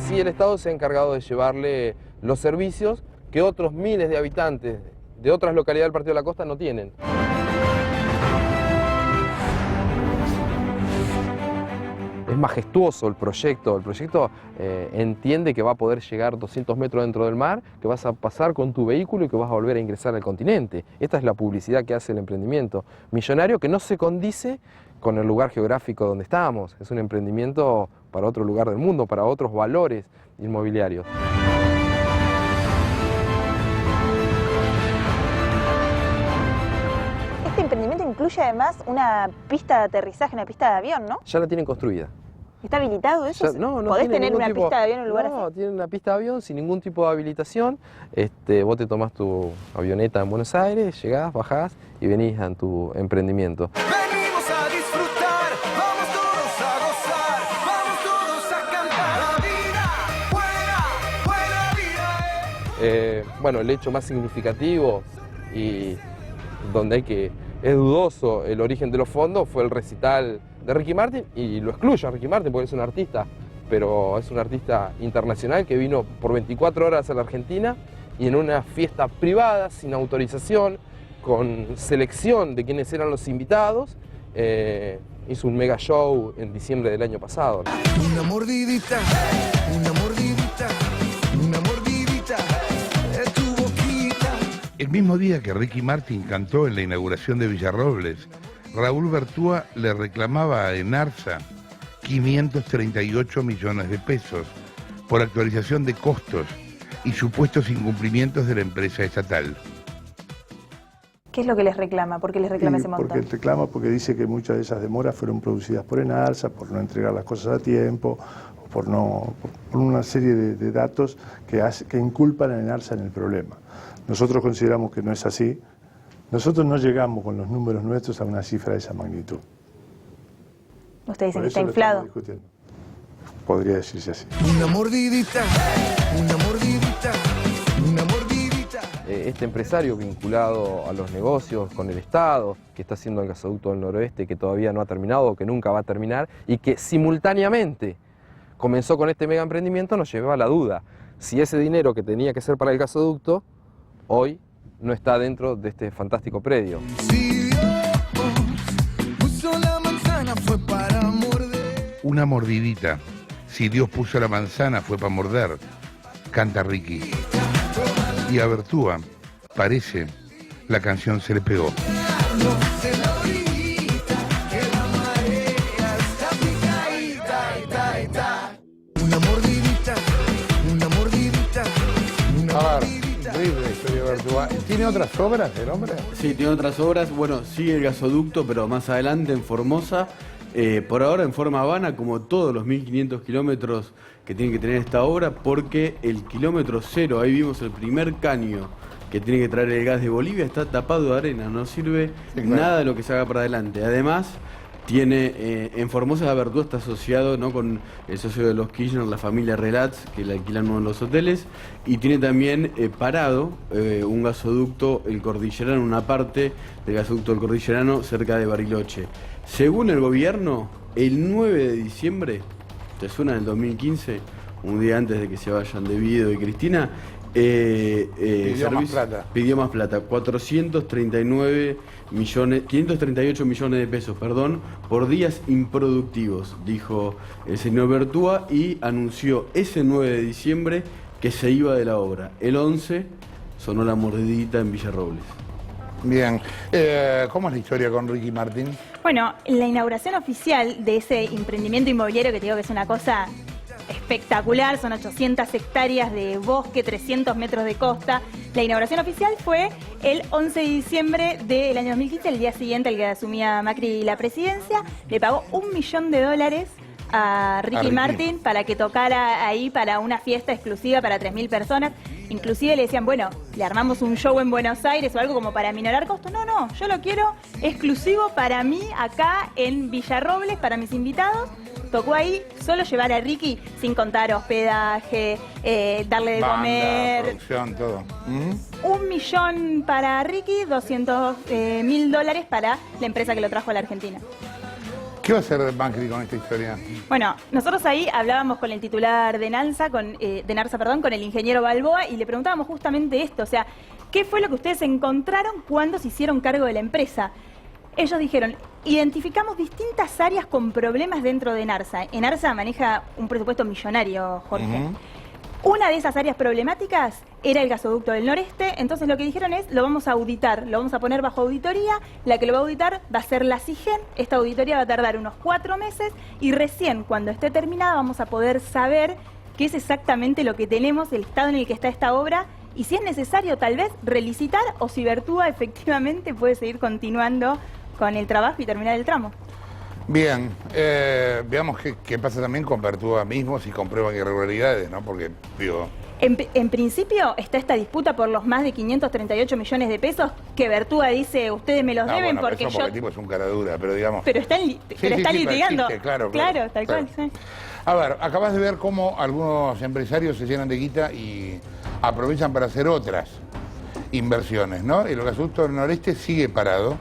Sí, el Estado se ha encargado de llevarle los servicios que otros miles de habitantes de otras localidades del Partido de la Costa no tienen. Es majestuoso el proyecto entiende que va a poder llegar 200 metros dentro del mar, que vas a pasar con tu vehículo y que vas a volver a ingresar al continente. Esta es la publicidad que hace el emprendimiento millonario, que no se condice con el lugar geográfico donde estamos. Es un emprendimiento para otro lugar del mundo, para otros valores inmobiliarios. Este emprendimiento incluye además una pista de aterrizaje, una pista de avión, ¿no? Ya la tienen construida. ¿Está habilitado eso? Ya, no ¿Podés tiene tener una tipo, pista de avión en un lugar así? No, tiene una pista de avión sin ningún tipo de habilitación. Vos te tomás tu avioneta en Buenos Aires, llegás, bajás y venís a tu emprendimiento. Venimos a disfrutar, vamos todos a gozar, vamos todos a cantar. La vida, buena vida. Bueno, el hecho más significativo y donde es dudoso el origen de los fondos fue el recital de Ricky Martin, y lo excluyo a Ricky Martin porque es un artista, pero es un artista internacional que vino por 24 horas a la Argentina y en una fiesta privada, sin autorización, con selección de quiénes eran los invitados, hizo un mega show en diciembre del año pasado. Una mordidita, una mordidita, una mordidita de tu boquita. El mismo día que Ricky Martin cantó en la inauguración de Villarrobles, Raúl Bertúa le reclamaba a Enarsa 538 millones de pesos por actualización de costos y supuestos incumplimientos de la empresa estatal. ¿Qué es lo que les reclama? ¿Por qué les reclama ese montón? Porque reclama porque dice que muchas de esas demoras fueron producidas por Enarsa, por no entregar las cosas a tiempo, por una serie de datos que inculpan a Enarsa en el problema. Nosotros consideramos que no es así. Nosotros no llegamos con los números nuestros a una cifra de esa magnitud. Usted dice Por que está eso lo inflado. estamos discutiendo. Podría decirse así. Una mordidita, una mordidita, una mordidita. Este empresario vinculado a los negocios con el Estado, que está haciendo el gasoducto del Noroeste, que todavía no ha terminado, que nunca va a terminar, y que simultáneamente comenzó con este mega emprendimiento, nos lleva a la duda si ese dinero que tenía que ser para el gasoducto, hoy no está dentro de este fantástico predio. Si Dios puso la manzana fue para morder. Una mordidita. Si Dios puso la manzana fue para morder, canta Ricky. Y a Bertúa, parece, la canción se le pegó. De la orillita, que la marea está picadita, ita. Una mordidita, una mordidita, una A ver, mordidita. increíble la historia de Bertúa. ¿Tiene otras obras el hombre? Sí, tiene otras obras. Bueno, sigue el gasoducto, pero más adelante en Formosa. Por ahora en forma Habana, como todos los 1500 kilómetros que tiene que tener esta obra, porque el kilómetro cero, ahí vimos el primer caño que tiene que traer el gas de Bolivia, está tapado de arena, no sirve nada de lo que se haga para adelante. Además, tiene en Formosa Bertúa está asociado, ¿no?, con el socio de los Kirchner, la familia Relats, que le alquilan uno de los hoteles, y tiene también parado un gasoducto, el Cordillerano, una parte del gasoducto del Cordillerano cerca de Bariloche. Según el gobierno, el 9 de diciembre, ¿te suena del 2015? Un día antes de que se vayan de Vido y Cristina, Pidió más plata. pidió más plata, 538 millones de pesos, perdón, por días improductivos, dijo el señor Bertúa, y anunció ese 9 de diciembre que se iba de la obra. El 11 sonó la mordidita en Villarrobles. Bien. ¿Cómo es la historia con Ricky Martin? Bueno, la inauguración oficial de ese emprendimiento inmobiliario, que te digo que es una cosa espectacular, son 800 hectáreas de bosque, 300 metros de costa. La inauguración oficial fue el 11 de diciembre del año 2015, el día siguiente al que asumía Macri la presidencia. Le pagó $1 millón a Ricky Martin para que tocara ahí para una fiesta exclusiva para 3.000 personas. Inclusive le decían, bueno, le armamos un show en Buenos Aires o algo como para minorar costos. No, no, yo lo quiero exclusivo para mí acá en Villarrobles, para mis invitados. Tocó ahí solo llevar a Ricky, sin contar hospedaje, darle de Banda, comer. producción, todo. $1 millón para Ricky, $200.000 para la empresa que lo trajo a la Argentina. ¿Qué va a hacer Macri con esta historia? Bueno, nosotros ahí hablábamos con el titular de Narsa, con el ingeniero Balboa, y le preguntábamos justamente esto, o sea, ¿qué fue lo que ustedes encontraron cuando se hicieron cargo de la empresa? Ellos dijeron, identificamos distintas áreas con problemas dentro de Narsa. Enarsa maneja un presupuesto millonario, Jorge. Una de esas áreas problemáticas era el gasoducto del Noreste, entonces lo que dijeron es, lo vamos a auditar, lo vamos a poner bajo auditoría, la que lo va a auditar va a ser la CIGEN, esta auditoría va a tardar unos 4 meses y recién cuando esté terminada vamos a poder saber qué es exactamente lo que tenemos, el estado en el que está esta obra y si es necesario tal vez relicitar o si Bertúa efectivamente puede seguir continuando con el trabajo y terminar el tramo. Bien, veamos qué pasa también con Bertúa mismo si comprueban irregularidades, ¿no? Porque, digo... En principio está esta disputa por los más de 538 millones de pesos que Bertúa dice, ustedes me los deben bueno, porque eso yo... el tipo es un cara dura, pero digamos... Pero está litigando. Existe, claro, tal cual. Sí. A ver, acabas de ver cómo algunos empresarios se llenan de guita y aprovechan para hacer otras inversiones, ¿no? El gasoducto del Noreste sigue parado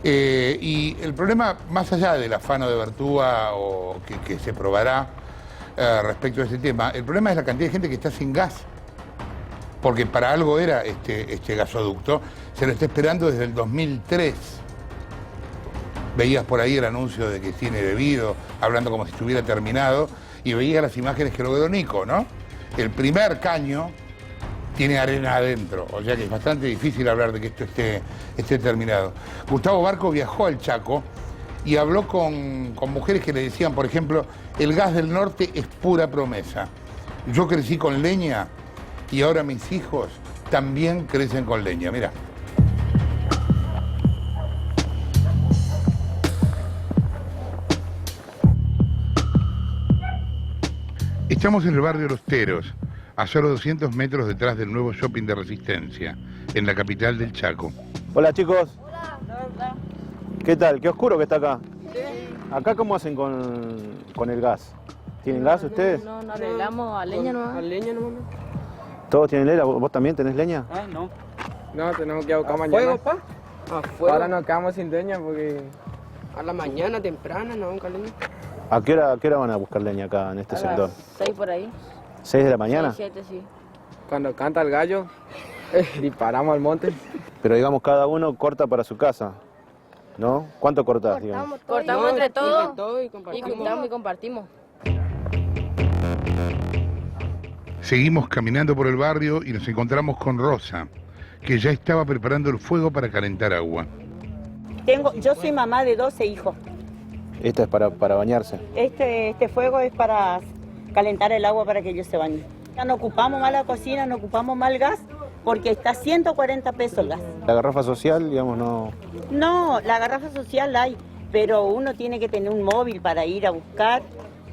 Y el problema, más allá del afano de Bertúa o que se probará respecto a ese tema, el problema es la cantidad de gente que está sin gas. Porque para algo era este gasoducto, se lo está esperando desde el 2003. Veías por ahí el anuncio de que tiene debido, hablando como si estuviera terminado, y veías las imágenes que logró Nico, ¿no? El primer caño tiene arena adentro, o sea que es bastante difícil hablar de que esto esté terminado. Gustavo Barco viajó al Chaco y habló con mujeres que le decían, por ejemplo, el gas del norte es pura promesa. Yo crecí con leña y ahora mis hijos también crecen con leña, mirá. Estamos en el barrio Los Teros, a solo 200 metros detrás del nuevo shopping de Resistencia, en la capital del Chaco. Hola chicos. Hola. ¿Qué tal? ¿Qué oscuro que está acá? Sí. ¿Acá cómo hacen con el gas? ¿Tienen gas ustedes? No arreglamos a leña nomás. A leña nomás. ¿Todos tienen leña? ¿Vos también tenés leña? Ah, no. No, tenemos que buscar mañana. ¿Fuego, pa? A fuego. Ahora nos quedamos sin leña porque... A la mañana temprana no buscar leña. ¿A qué hora van a buscar leña acá en este sector? 6 por ahí. ¿6 de la mañana? 6, 7, sí. Cuando canta el gallo, disparamos al monte. Pero digamos, cada uno corta para su casa, ¿no? ¿Cuánto cortás, digamos? Cortamos entre todos y juntamos y compartimos. Seguimos caminando por el barrio y nos encontramos con Rosa, que ya estaba preparando el fuego para calentar agua. Yo soy mamá de 12 hijos. ¿Esta es para bañarse? Este fuego es para calentar el agua para que ellos se bañen. Ya no ocupamos más la cocina, no ocupamos más el gas, porque está 140 pesos el gas. ¿La garrafa social, digamos, no...? No, la garrafa social hay, pero uno tiene que tener un móvil para ir a buscar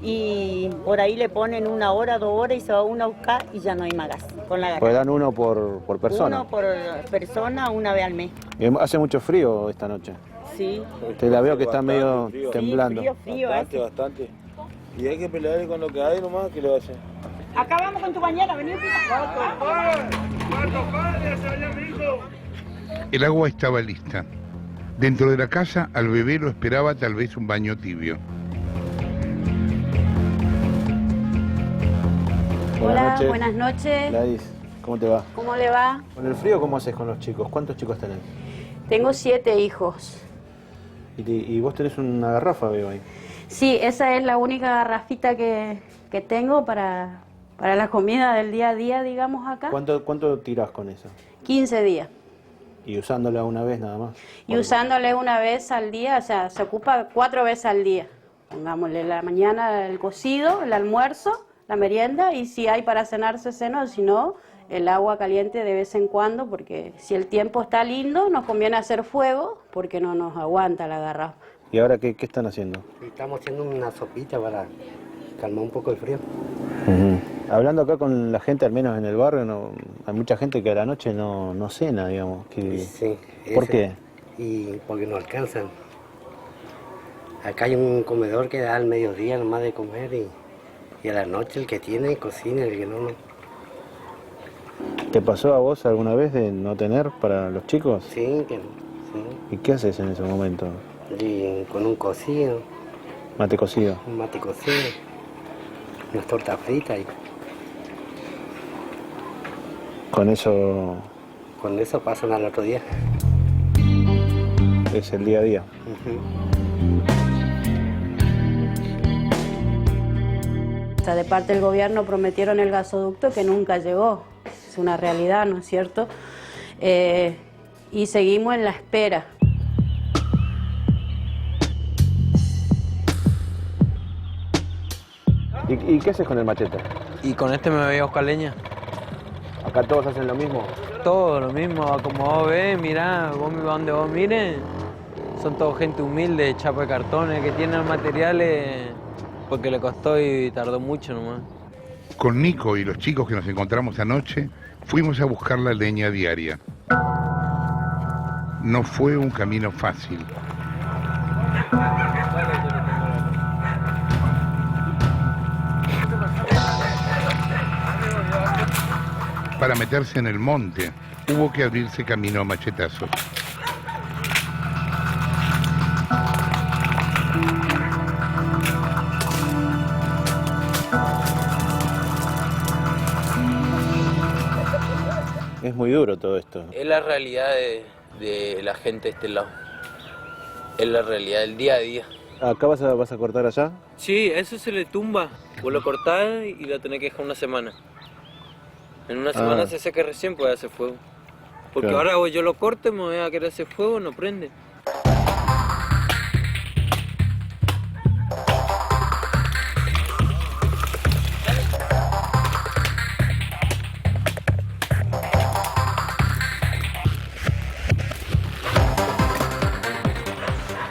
y por ahí le ponen 1 hora, 2 horas y se va uno a buscar y ya no hay más gas con la garrafa. Pues dan uno por persona. Uno por persona, una vez al mes. ¿Hace mucho frío esta noche? Sí. Te la veo que está medio temblando. Sí, frío, Bastante. Y hay que pelear con lo que hay nomás, ¿qué le va a hacer? Acá vamos con tu bañera, vení. El agua estaba lista. Dentro de la casa, al bebé lo esperaba tal vez un baño tibio. Hola, buenas noches. Gladys, ¿cómo te va? ¿Cómo le va? ¿Con el frío cómo haces con los chicos? ¿Cuántos chicos tenés? Tengo 7 hijos. ¿Y vos tenés una garrafa, veo ahí? Sí, esa es la única garrafita que tengo para la comida del día a día, digamos, acá. ¿Cuánto tirás con eso? 15 días. ¿Y usándola una vez nada más? Y usándole una vez al día, o sea, se ocupa 4 veces al día. Pongámosle la mañana el cocido, el almuerzo, la merienda, y si hay para cenarse, ceno, si no, el agua caliente de vez en cuando, porque si el tiempo está lindo, nos conviene hacer fuego, porque no nos aguanta la garrafa. ¿Y ahora qué están haciendo? Estamos haciendo una sopita para calmar un poco el frío. Hablando acá con la gente, al menos en el barrio, hay mucha gente que a la noche no cena, digamos. Sí. ¿Por qué? Y porque no alcanzan. Acá hay un comedor que da al mediodía nomás de comer y a la noche el que tiene cocina, el que no. ¿Te pasó a vos alguna vez de no tener para los chicos? Sí. ¿Y qué haces en ese momento? Y con un cocido. ¿Mate cocido? Un mate cocido. Unas tortas fritas. ¿Con eso? Con eso pasan al otro día. Es el día a día. O sea, de parte del gobierno prometieron el gasoducto que nunca llegó. Es una realidad, ¿no es cierto? Y seguimos en la espera. ¿Y qué haces con el machete? Y con este me voy a buscar leña. ¿Acá todos hacen lo mismo? Todo lo mismo, como vos ves, mirá, donde vos mires, son todos gente humilde, chapa de cartones, que tienen materiales porque le costó y tardó mucho nomás. Con Nico y los chicos que nos encontramos anoche, fuimos a buscar la leña diaria. No fue un camino fácil. Para meterse en el monte, hubo que abrirse camino a machetazos. Es muy duro todo esto. Es la realidad de la gente de este lado. Es la realidad del día a día. ¿Acá vas a cortar allá? Sí, eso se le tumba. Vos lo cortás y lo tenés que dejar una semana. En una semana se seca recién, puede hacer fuego. Porque Claro. ahora yo lo corte, me voy a querer hacer fuego, no prende.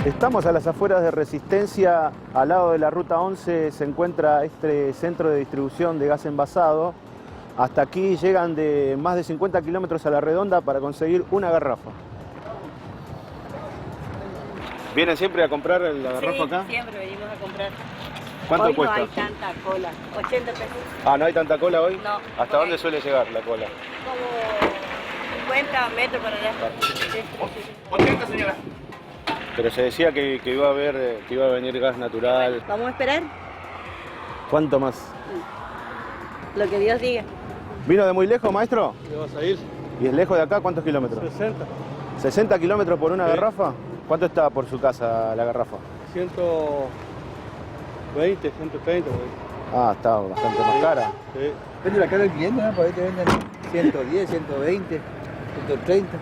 Estamos a las afueras de Resistencia, al lado de la Ruta 11 se encuentra este centro de distribución de gas envasado. Hasta aquí llegan de más de 50 kilómetros a la redonda para conseguir una garrafa. ¿Vienen siempre a comprar la garrafa acá? Sí, siempre venimos a comprar. ¿Cuánto hoy cuesta? No hay tanta cola, 80 pesos. Ah, ¿no hay tanta cola hoy? No. ¿Hasta dónde suele llegar la cola? Como 50 metros para allá. 80, señora. Pero se decía que iba a haber, que iba a venir gas natural. Vamos a esperar ¿Cuánto más? lo que Dios diga. ¿Vino de muy lejos, maestro? ¿Qué vas a ir? ¿Y es lejos de acá? ¿Cuántos kilómetros? 60. ¿60 kilómetros por una Sí. garrafa? ¿Cuánto está por su casa la garrafa? 120, 130. Ah, está bastante más cara. Sí. Depende de la cara del cliente, ¿no? Por ahí te venden 110, 120, 130.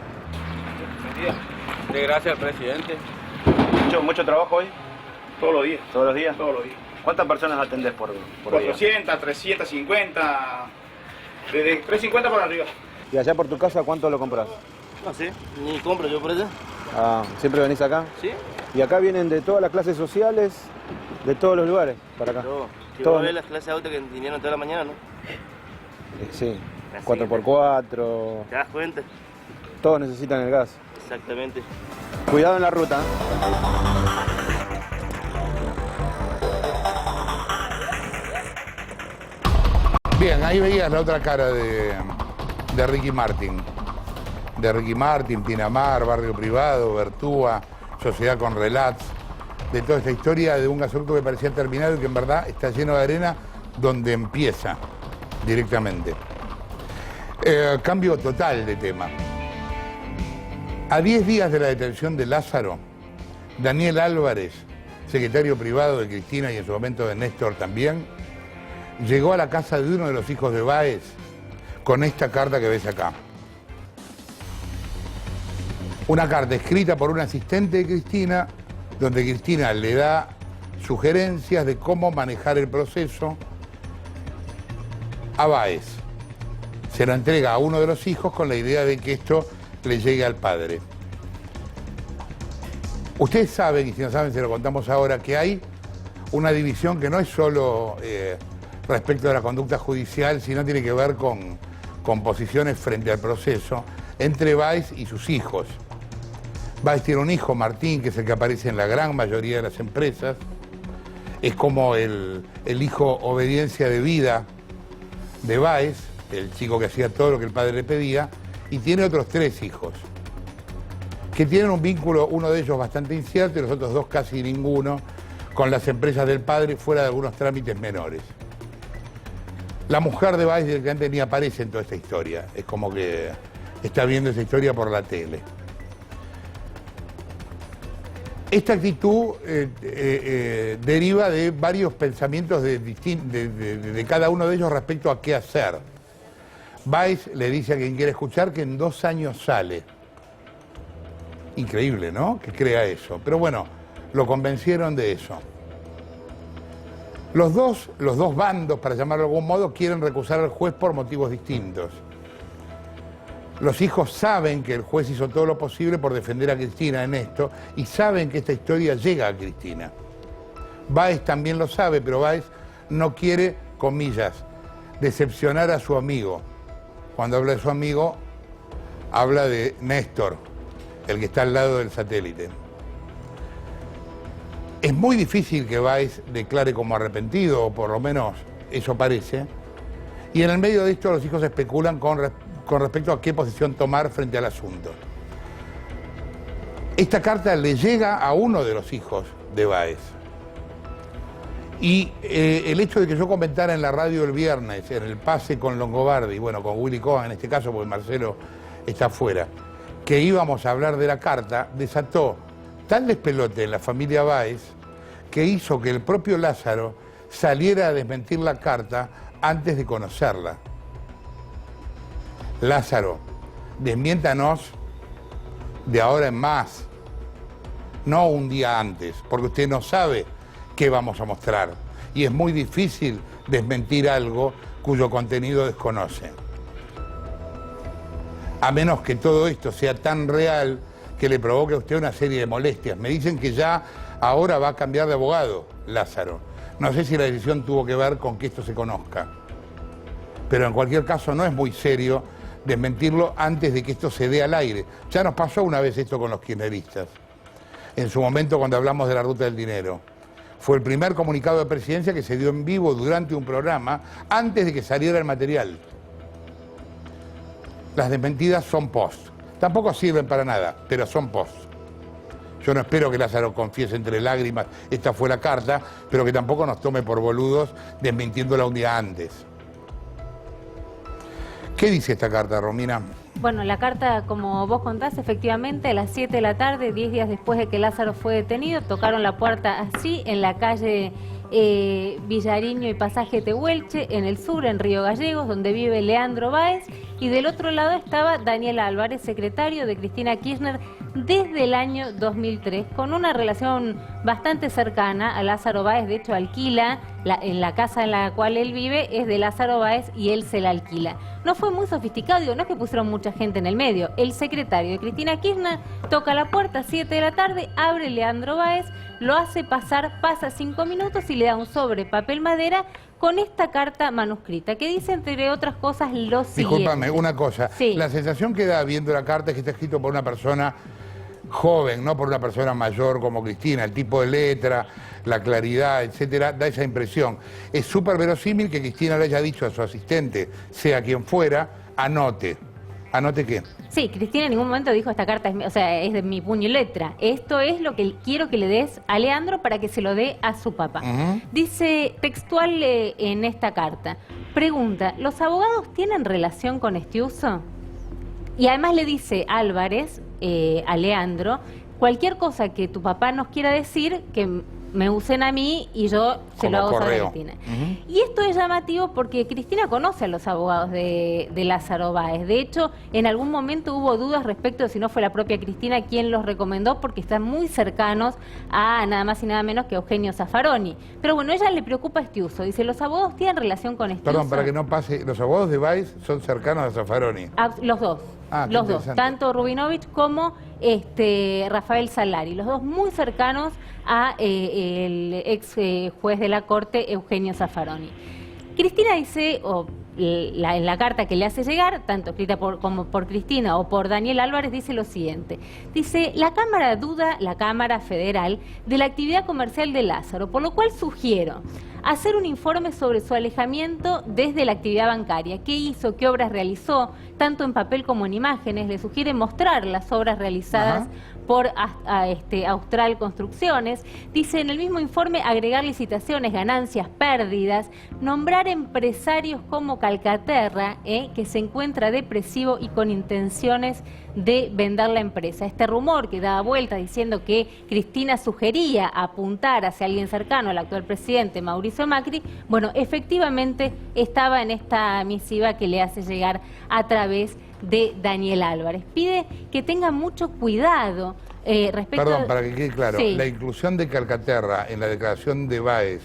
De gracias al presidente. ¿Mucho trabajo hoy? Todos los días. ¿Todos los días? Todos los días. ¿Cuántas personas atendés por día? 400, 350, desde 350 para arriba. ¿Y allá por tu casa cuánto lo compras? No sé, ni compro yo por allá. Ah, ¿siempre venís acá? Sí. ¿Y acá vienen de todas las clases sociales, de todos los lugares para acá? Si Todos- vas a ver las clases auto que vinieron toda la mañana, ¿no? Sí, Así 4x4, ¿Te das cuenta? todos necesitan el gas. Exactamente. Cuidado en la ruta. Bien, ahí veías la otra cara de Ricky Martin. De Ricky Martin, Pinamar, Barrio Privado, Vertúa, Sociedad con Relats. De toda esta historia de un gasoducto que parecía terminado y que en verdad está lleno de arena donde empieza directamente. Cambio total de tema. A 10 días de la detención de Lázaro, Daniel Álvarez, secretario privado de Cristina y en su momento de Néstor también, llegó a la casa de uno de los hijos de Báez con esta carta que ves acá. Una carta escrita por un asistente de Cristina, donde Cristina le da sugerencias de cómo manejar el proceso a Báez. Se la entrega a uno de los hijos con la idea de que esto le llegue al padre. Ustedes saben, y si no saben se lo contamos ahora, que hay una división que no es solo respecto de la conducta judicial, sino tiene que ver con posiciones frente al proceso entre Báez y sus hijos. Báez tiene un hijo, Martín, que es el que aparece en la gran mayoría de las empresas. Es como el hijo obediencia de vida de Báez, el chico que hacía todo lo que el padre le pedía, y tiene otros 3 hijos, que tienen un vínculo, uno de ellos bastante incierto y los otros 2 casi ninguno, con las empresas del padre fuera de algunos trámites menores. La mujer de Báez directamente ni aparece en toda esta historia, es como que está viendo esa historia por la tele. Esta actitud deriva de varios pensamientos de cada uno de ellos respecto a qué hacer. Báez le dice a quien quiere escuchar que en 2 años sale. Increíble, ¿no? Que crea eso. Pero bueno, lo convencieron de eso. Los dos bandos, para llamarlo de algún modo, quieren recusar al juez por motivos distintos. Los hijos saben que el juez hizo todo lo posible por defender a Cristina en esto y saben que esta historia llega a Cristina. Báez también lo sabe, pero Báez no quiere, comillas, decepcionar a su amigo. Cuando habla de su amigo, habla de Néstor, el que está al lado del satélite. Es muy difícil que Báez declare como arrepentido, o por lo menos eso parece, y en el medio de esto los hijos especulan con respecto a qué posición tomar frente al asunto. Esta carta le llega a uno de los hijos de Báez Y el hecho de que yo comentara en la radio el viernes, en el pase con Longobardi, bueno, con Willy Cohen en este caso, porque Marcelo está afuera, que íbamos a hablar de la carta, desató tal despelote en la familia Báez que hizo que el propio Lázaro saliera a desmentir la carta antes de conocerla. Lázaro, desmiéntanos de ahora en más, no un día antes, porque usted no sabe qué vamos a mostrar. Y es muy difícil desmentir algo cuyo contenido desconoce. A menos que todo esto sea tan real que le provoque a usted una serie de molestias. Me dicen que ya ahora va a cambiar de abogado, Lázaro. No sé si la decisión tuvo que ver con que esto se conozca. Pero en cualquier caso no es muy serio desmentirlo antes de que esto se dé al aire. Ya nos pasó una vez esto con los kirchneristas. En su momento cuando hablamos de la ruta del dinero. Fue el primer comunicado de presidencia que se dio en vivo durante un programa antes de que saliera el material. Las desmentidas son post. Tampoco sirven para nada, pero son post. Yo no espero que Lázaro confiese entre lágrimas, esta fue la carta, pero que tampoco nos tome por boludos desmintiéndola un día antes. ¿Qué dice esta carta, Romina? Bueno, la carta, como vos contás, efectivamente, a las 7 de la tarde, 10 días después de que Lázaro fue detenido, tocaron la puerta así, en la calle Villariño y Pasaje Tehuelche, en el sur, en Río Gallegos, donde vive Leandro Báez, y del otro lado estaba Daniel Álvarez, secretario de Cristina Kirchner desde el año 2003, con una relación bastante cercana a Lázaro Báez. De hecho, alquila, en la casa en la cual él vive es de Lázaro Báez y él se la alquila. No fue muy sofisticado, digo, no es que pusieron mucha gente en el medio. El secretario de Cristina Kirchner toca la puerta a 7 de la tarde, abre Leandro Báez, lo hace pasar, pasa 5 minutos y le da un sobre papel madera con esta carta manuscrita, que dice, entre otras cosas, lo siguiente. Discúlpame, una cosa. Sí. La sensación que da viendo la carta es que está escrito por una persona joven, no por una persona mayor como Cristina. El tipo de letra, la claridad, etcétera, da esa impresión. Es súper verosímil que Cristina le haya dicho a su asistente, sea quien fuera, anote. ¿Anote qué? Sí, Cristina en ningún momento dijo esta carta es de mi puño y letra. Esto es lo que quiero que le des a Leandro para que se lo dé a su papá. Dice textual en esta carta, pregunta, ¿los abogados tienen relación con este uso? Y además le dice Álvarez a Leandro, cualquier cosa que tu papá nos quiera decir, que me usen a mí y yo se lo hago saber a Cristina. Y esto es llamativo porque Cristina conoce a los abogados de Lázaro Báez. De hecho, en algún momento hubo dudas respecto de si no fue la propia Cristina quien los recomendó, porque están muy cercanos a nada más y nada menos que Eugenio Zaffaroni. Pero bueno, a ella le preocupa este uso. Dice, ¿los abogados tienen relación con este Perdón, uso? para que no pase, los abogados de Báez son cercanos a Zaffaroni. Los dos. Los dos, tanto Rubinovich como Rafael Salari, los dos muy cercanos a el ex juez de la Corte, Eugenio Zaffaroni. Cristina dice, en la carta que le hace llegar, tanto escrita como por Cristina o por Daniel Álvarez, dice lo siguiente. Dice, la Cámara Federal, de la actividad comercial de Lázaro, por lo cual sugiero hacer un informe sobre su alejamiento desde la actividad bancaria. ¿Qué hizo? ¿Qué obras realizó? Tanto en papel como en imágenes. Le sugiere mostrar las obras realizadas por Austral Construcciones. Dice en el mismo informe agregar licitaciones, ganancias, pérdidas, nombrar empresarios como Calcaterra, que se encuentra depresivo y con intenciones de vender la empresa. Este rumor que daba vuelta diciendo que Cristina sugería apuntar hacia alguien cercano al actual presidente Mauricio Macri, bueno, efectivamente estaba en esta misiva que le hace llegar a través de Daniel Álvarez. Pide que tenga mucho cuidado respecto... Perdón, para que quede claro, Sí. la inclusión de Calcaterra en la declaración de Báez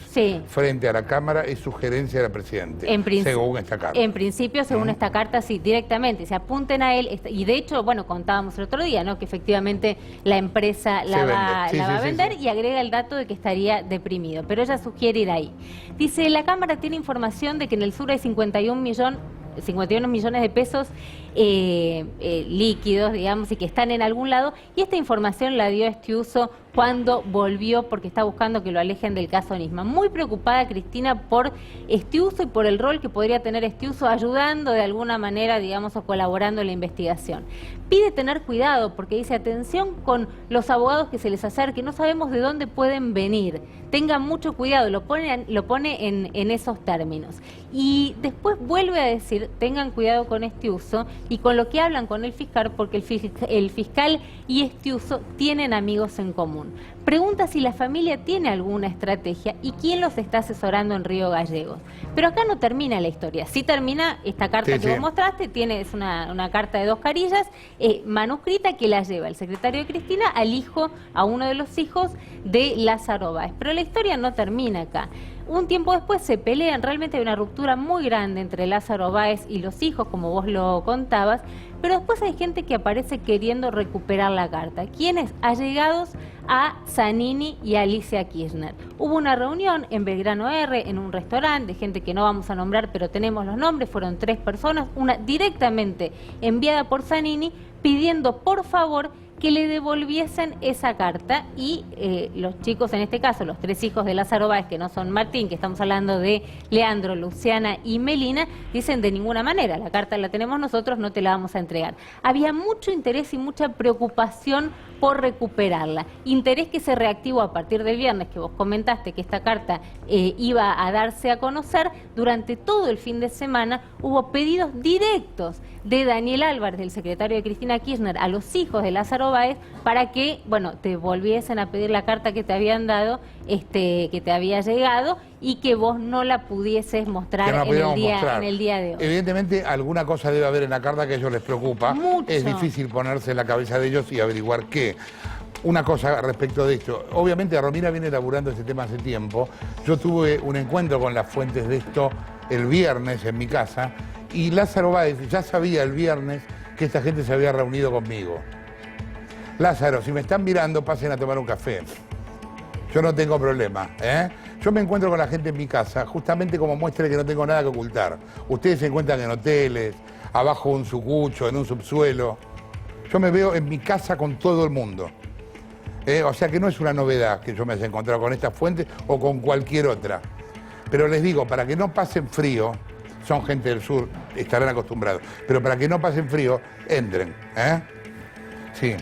frente a la Cámara es sugerencia del presidente, según esta carta. En principio, según esta carta, sí, directamente. Se apunten a él, y de hecho, bueno, contábamos el otro día, ¿no?, que efectivamente la empresa la va a vender y agrega el dato de que estaría deprimido, pero ella sugiere ir ahí. Dice, la Cámara tiene información de que en el sur hay 51 millones de pesos líquidos, digamos, y que están en algún lado, y esta información la dio Estiuso cuando volvió, porque está buscando que lo alejen del caso Nisman. Muy preocupada Cristina por Estiuso y por el rol que podría tener Estiuso ayudando de alguna manera, digamos, o colaborando en la investigación. Pide tener cuidado porque dice, atención con los abogados que se les acerquen, no sabemos de dónde pueden venir. Tengan mucho cuidado, lo pone en esos términos. Y después vuelve a decir, tengan cuidado con Estiuso y con lo que hablan con el fiscal, porque el fiscal y Estiuso tienen amigos en común. Pregunta si la familia tiene alguna estrategia y quién los está asesorando en Río Gallegos. Pero acá no termina la historia. Sí termina esta carta que vos mostraste, es una carta de 2 carillas, manuscrita, que la lleva el secretario de Cristina al hijo, a uno de los hijos de Lázaro Báez. Pero la historia no termina acá. Un tiempo después se pelean, realmente hay una ruptura muy grande entre Lázaro Báez y los hijos, como vos lo contabas, pero después hay gente que aparece queriendo recuperar la carta. ¿Quiénes? Allegados a Zanini y a Alicia Kirchner. Hubo una reunión en Belgrano R, en un restaurante, de gente que no vamos a nombrar, pero tenemos los nombres, fueron 3 personas, una directamente enviada por Zanini, pidiendo por favor que le devolviesen esa carta, y los chicos, en este caso, los 3 hijos de Lázaro Báez, que no son Martín, que estamos hablando de Leandro, Luciana y Melina, dicen de ninguna manera, la carta la tenemos nosotros, no te la vamos a entregar. Había mucho interés y mucha preocupación por recuperarla. Interés que se reactivó a partir del viernes, que vos comentaste que esta carta iba a darse a conocer. Durante todo el fin de semana hubo pedidos directos de Daniel Álvarez, del secretario de Cristina Kirchner, a los hijos de Lázaro Báez para que, bueno, te volviesen a pedir la carta que te habían dado, que te había llegado, y que vos no la pudieses mostrar en el día de hoy. Evidentemente alguna cosa debe haber en la carta que a ellos les preocupa. Mucho. Es difícil ponerse en la cabeza de ellos y averiguar qué. Una cosa respecto de esto, obviamente Romina viene elaborando este tema hace tiempo. Yo tuve un encuentro con las fuentes de esto el viernes en mi casa, y Lázaro Báez ya sabía el viernes que esta gente se había reunido conmigo. Lázaro, si me están mirando, pasen a tomar un café. Yo no tengo problema, ¿eh? Yo me encuentro con la gente en mi casa justamente como muestra de que no tengo nada que ocultar. Ustedes se encuentran en hoteles, abajo de un sucucho, en un subsuelo. Yo me veo en mi casa con todo el mundo. O sea que no es una novedad que yo me haya encontrado con esta fuente o con cualquier otra. Pero les digo, para que no pasen frío, son gente del sur, estarán acostumbrados, pero para que no pasen frío, entren, ¿eh? Sí.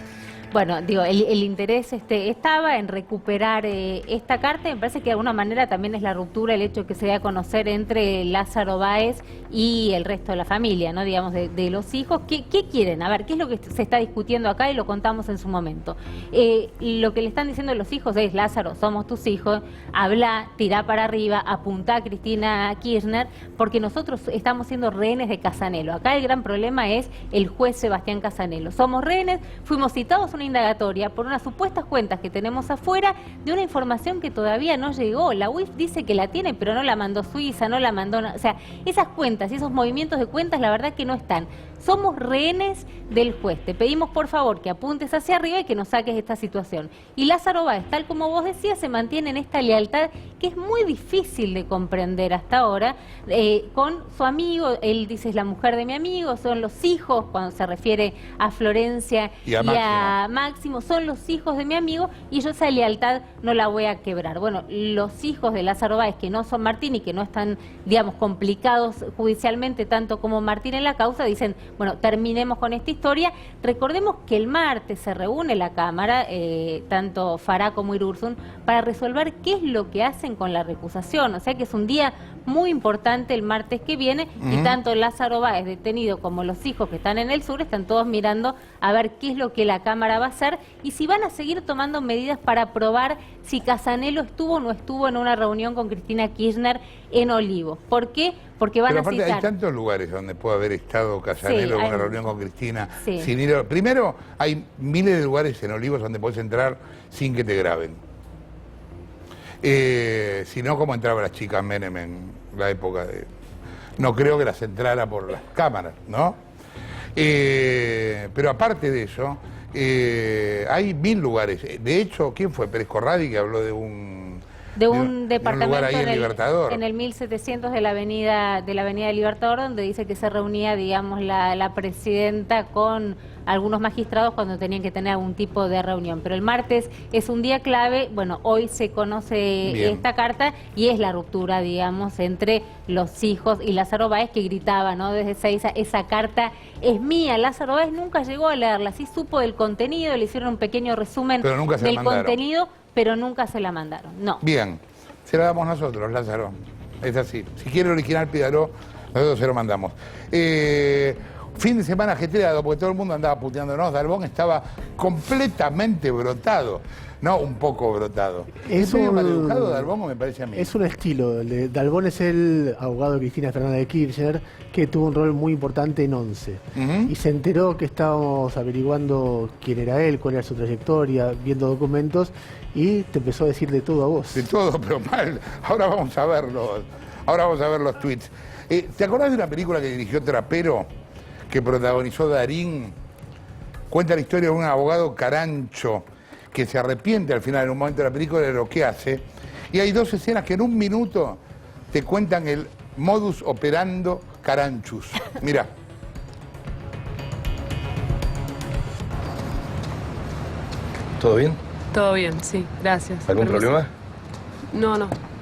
Bueno, digo, el interés estaba en recuperar esta carta, y me parece que de alguna manera también es la ruptura el hecho que se dé a conocer entre Lázaro Báez y el resto de la familia, ¿no? Digamos, de los hijos. ¿Qué quieren? A ver, ¿qué es lo que se está discutiendo acá? Y lo contamos en su momento. Lo que le están diciendo los hijos es, Lázaro, somos tus hijos, habla, tirá para arriba, apuntá a Cristina Kirchner, porque nosotros estamos siendo rehenes de Casanelo. Acá el gran problema es el juez Sebastián Casanelo. Somos rehenes, fuimos citados a una indagatoria por unas supuestas cuentas que tenemos afuera de una información que todavía no llegó. La UIF dice que la tiene, pero no la mandó Suiza, no la mandó... O sea, esas cuentas y esos movimientos de cuentas, la verdad que no están. Somos rehenes del juez. Te pedimos, por favor, que apuntes hacia arriba y que nos saques de esta situación. Y Lázaro Báez, tal como vos decías, se mantiene en esta lealtad que es muy difícil de comprender hasta ahora, con su amigo. Él dice, es la mujer de mi amigo, son los hijos, cuando se refiere a Florencia y a Máximo, son los hijos de mi amigo, y yo esa lealtad no la voy a quebrar. Bueno, los hijos de Lázaro Báez, que no son Martín y que no están, digamos, complicados judicialmente tanto como Martín en la causa, dicen, bueno, terminemos con esta historia. Recordemos que el martes se reúne la Cámara, tanto Fará como Irursun, para resolver qué es lo que hacen con la recusación. O sea que es un día muy importante el martes que viene, y tanto Lázaro Báez detenido como los hijos que están en el sur están todos mirando a ver qué es lo que la Cámara va a hacer y si van a seguir tomando medidas para probar si Casanelo estuvo o no estuvo en una reunión con Cristina Kirchner en Olivos. ¿Por qué? Porque van a citar... Hay tantos lugares donde puede haber estado Casanelo en una reunión con Cristina sin ir... Primero, hay miles de lugares en Olivos donde podés entrar sin que te graben. Si no, como entraban las chicas Menem en la época de... No creo que las entrara por las cámaras, ¿no? Pero aparte de eso, hay 1000 lugares. De hecho, ¿quién fue? Pérez Corradi, que habló de un de un departamento lugar ahí en Libertador. en el 1700 de la avenida Libertador, donde dice que se reunía, digamos, la presidenta con algunos magistrados cuando tenían que tener algún tipo de reunión. Pero el martes es un día clave. Bueno, hoy se conoce esta carta y es la ruptura, digamos, entre los hijos y Lázaro Báez, que gritaba, ¿no?, desde Ezeiza, esa carta es mía. Lázaro Báez nunca llegó a leerla, sí supo del contenido, le hicieron un pequeño resumen del contenido, pero nunca se la mandaron. No. Bien, se la damos nosotros, Lázaro. Es así. Si quiere el original, pídalo, nosotros se lo mandamos. Fin de semana ajetreado, porque todo el mundo andaba puteándonos. Dalbón estaba completamente brotado, no un poco brotado. ¿Es medio maleducado Dalbón, o me parece a mí? Es un estilo. Dalbón es el abogado de Cristina Fernández de Kirchner, que tuvo un rol muy importante en ONCE. Y se enteró que estábamos averiguando quién era él, cuál era su trayectoria, viendo documentos, y te empezó a decir de todo a vos. De todo, pero mal. Ahora vamos a verlos. Ahora vamos a ver los tweets. ¿Te acordás de una película que dirigió Trapero, que protagonizó Darín? Cuenta la historia de un abogado carancho que se arrepiente al final, en un momento de la película, de lo que hace. Y hay dos escenas que en un minuto te cuentan el modus operando caranchus. Mirá. ¿Todo bien? Todo bien, sí, gracias. ¿Algún problema? No,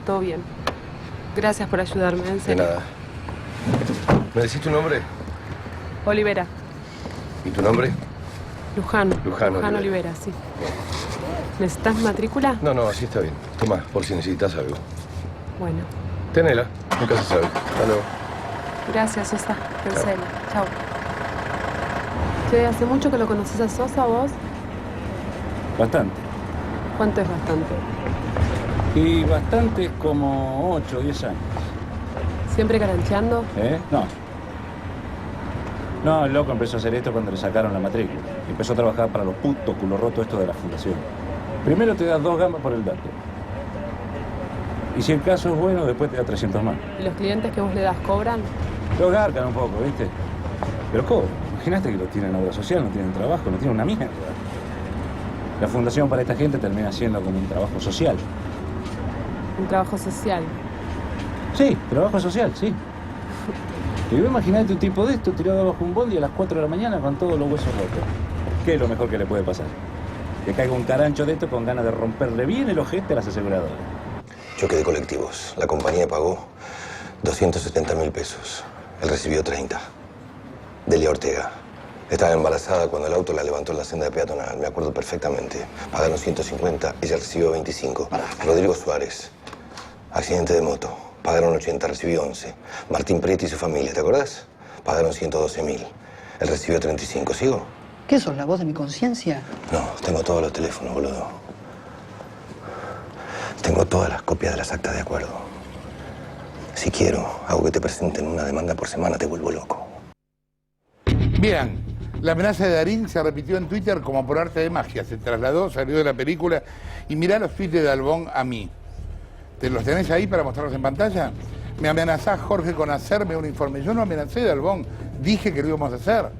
todo bien. Gracias por ayudarme, en serio. De nada. ¿Me decís tu nombre? Olivera. ¿Y tu nombre? Luján. Luján Olivera, sí. ¿Necesitas matrícula? No, así está bien. Toma, por si necesitas algo. Bueno. Tenela, nunca se sabe. Hasta luego. Gracias, Sosa. En serio. Chao. Che, ¿hace mucho que lo conoces a Sosa vos? Bastante. ¿Cuánto es bastante? Y bastante es como 8 o 10 años. ¿Siempre carancheando? No, el loco empezó a hacer esto cuando le sacaron la matrícula. Empezó a trabajar para los putos culo rotos estos de la fundación. Primero te da 2 gambas por el dato. Y si el caso es bueno, después te da 300 más. ¿Y los clientes que vos le das cobran? Los garcan un poco, ¿viste? Pero cobran. Imagínate que los tienen obra social, no tienen trabajo, no tienen una mierda. La fundación para esta gente termina siendo como un trabajo social. ¿Un trabajo social? Sí, trabajo social, sí. Y vos imaginate un tipo de esto tirado abajo un bondi a las 4 de la mañana con todos los huesos rotos. ¿Qué es lo mejor que le puede pasar? Que caiga un carancho de esto con ganas de romperle bien el ojete a las aseguradoras. Choque de colectivos. La compañía pagó 270.000 pesos. Él recibió 30. Delia Ortega. Estaba embarazada cuando el auto la levantó en la senda peatonal. Me acuerdo perfectamente. Pagaron 150, ella recibió 25. Rodrigo Suárez. Accidente de moto. Pagaron 80, recibió 11. Martín Prieto y su familia, ¿te acordás? Pagaron 112.000. Él recibió 35. ¿Sigo? ¿Qué sos, la voz de mi conciencia? No, tengo todos los teléfonos, boludo. Tengo todas las copias de las actas de acuerdo. Si quiero, hago que te presenten una demanda por semana, te vuelvo loco. Bien, la amenaza de Darín se repitió en Twitter como por arte de magia. Se trasladó, salió de la película y mirá los tweets de Dalbón a mí. ¿Te los tenés ahí para mostrarlos en pantalla? Me amenazás, Jorge, con hacerme un informe. Yo no amenacé, Dalbón. Dije que lo íbamos a hacer.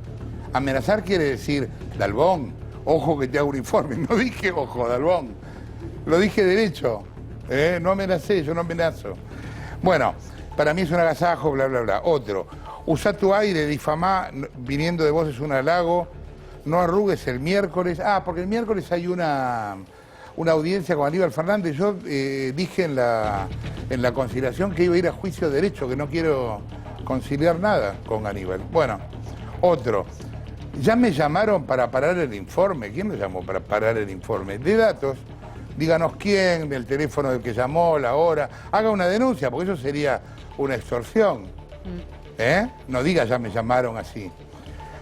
Amenazar quiere decir, Dalbón, ojo que te hago un informe. No dije ojo, Dalbón. Lo dije derecho. No amenacé, yo no amenazo. Bueno, para mí es un agasajo, bla, bla, bla. Otro, usá tu aire, difamá, viniendo de vos es un halago. No arrugues el miércoles. Porque el miércoles hay una audiencia con Aníbal Fernández. Yo dije en la conciliación que iba a ir a juicio derecho, que no quiero conciliar nada con Aníbal. Bueno, otro. Ya me llamaron para parar el informe. ¿Quién me llamó para parar el informe? De datos. Díganos quién, el teléfono del que llamó, la hora. Haga una denuncia, porque eso sería una extorsión. No diga ya me llamaron así.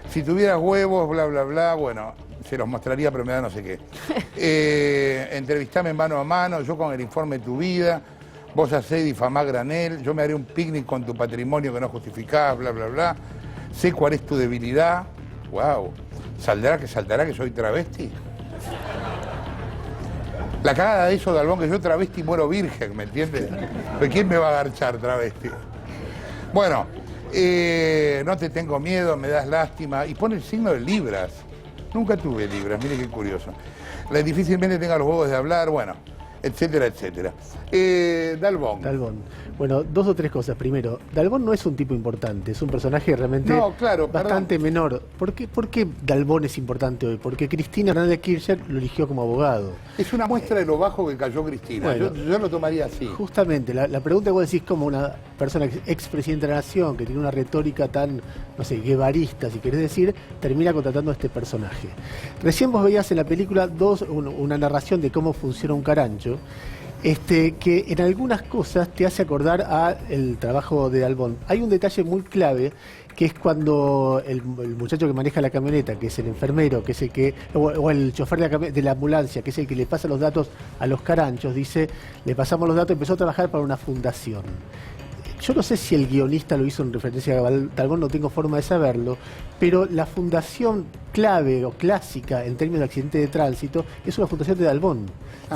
Si tuvieras huevos, bla, bla, bla, bueno, se los mostraría, pero me da no sé qué. Entrevistame mano a mano, yo con el informe de tu vida, vos hacés difamar granel, yo me haré un picnic con tu patrimonio que no justificás, bla, bla, bla. Sé cuál es tu debilidad. Wow. ¿Saltará que soy travesti? La cagada de eso, Dalbón, que yo travesti muero virgen, ¿me entiendes? ¿Pero quién me va a agarchar travesti? Bueno, no te tengo miedo, me das lástima. Y pone el signo de libras. Nunca tuve libras, mire qué curioso. Difícilmente tenga los huevos de hablar, bueno. etcétera, etcétera. Dalbón. Bueno, dos o tres cosas. Primero, Dalbón no es un tipo importante, es un personaje realmente bastante menor. ¿Por qué Dalbón es importante hoy? Porque Cristina Fernández de Kirchner lo eligió como abogado. Es una muestra de lo bajo que cayó Cristina. Bueno, yo lo tomaría así. Justamente, la pregunta que vos decís, como una persona expresidenta de la Nación, que tiene una retórica tan, no sé, guevarista, si querés decir, termina contratando a este personaje. Recién vos veías en la película una narración de cómo funciona un carancho, que en algunas cosas te hace acordar al trabajo de Dalbón. Hay un detalle muy clave, que es cuando el muchacho que maneja la camioneta, que es el enfermero, que es el que, o el chofer de la ambulancia, que es el que le pasa los datos a los caranchos, dice, le pasamos los datos, empezó a trabajar para una fundación. Yo no sé si el guionista lo hizo en referencia a Dalbón, no tengo forma de saberlo, pero la fundación clave o clásica en términos de accidente de tránsito es una fundación de Dalbón.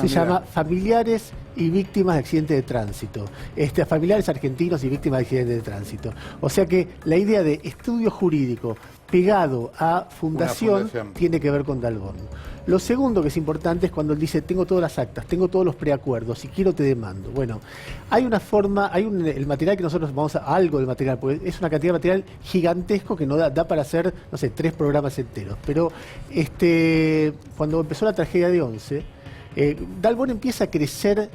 Se llama Familiares y Víctimas de Accidentes de Tránsito. Familiares argentinos y víctimas de accidentes de tránsito. O sea que la idea de estudio jurídico pegado a fundación tiene que ver con Dalbón. Lo segundo que es importante es cuando él dice, tengo todas las actas, tengo todos los preacuerdos, si quiero te demando. Bueno, hay una forma, el material que nosotros vamos a algo del material, porque es una cantidad de material gigantesco que no da para hacer, no sé, 3 programas enteros. Pero cuando empezó la tragedia de Once, Dalbón empieza a crecer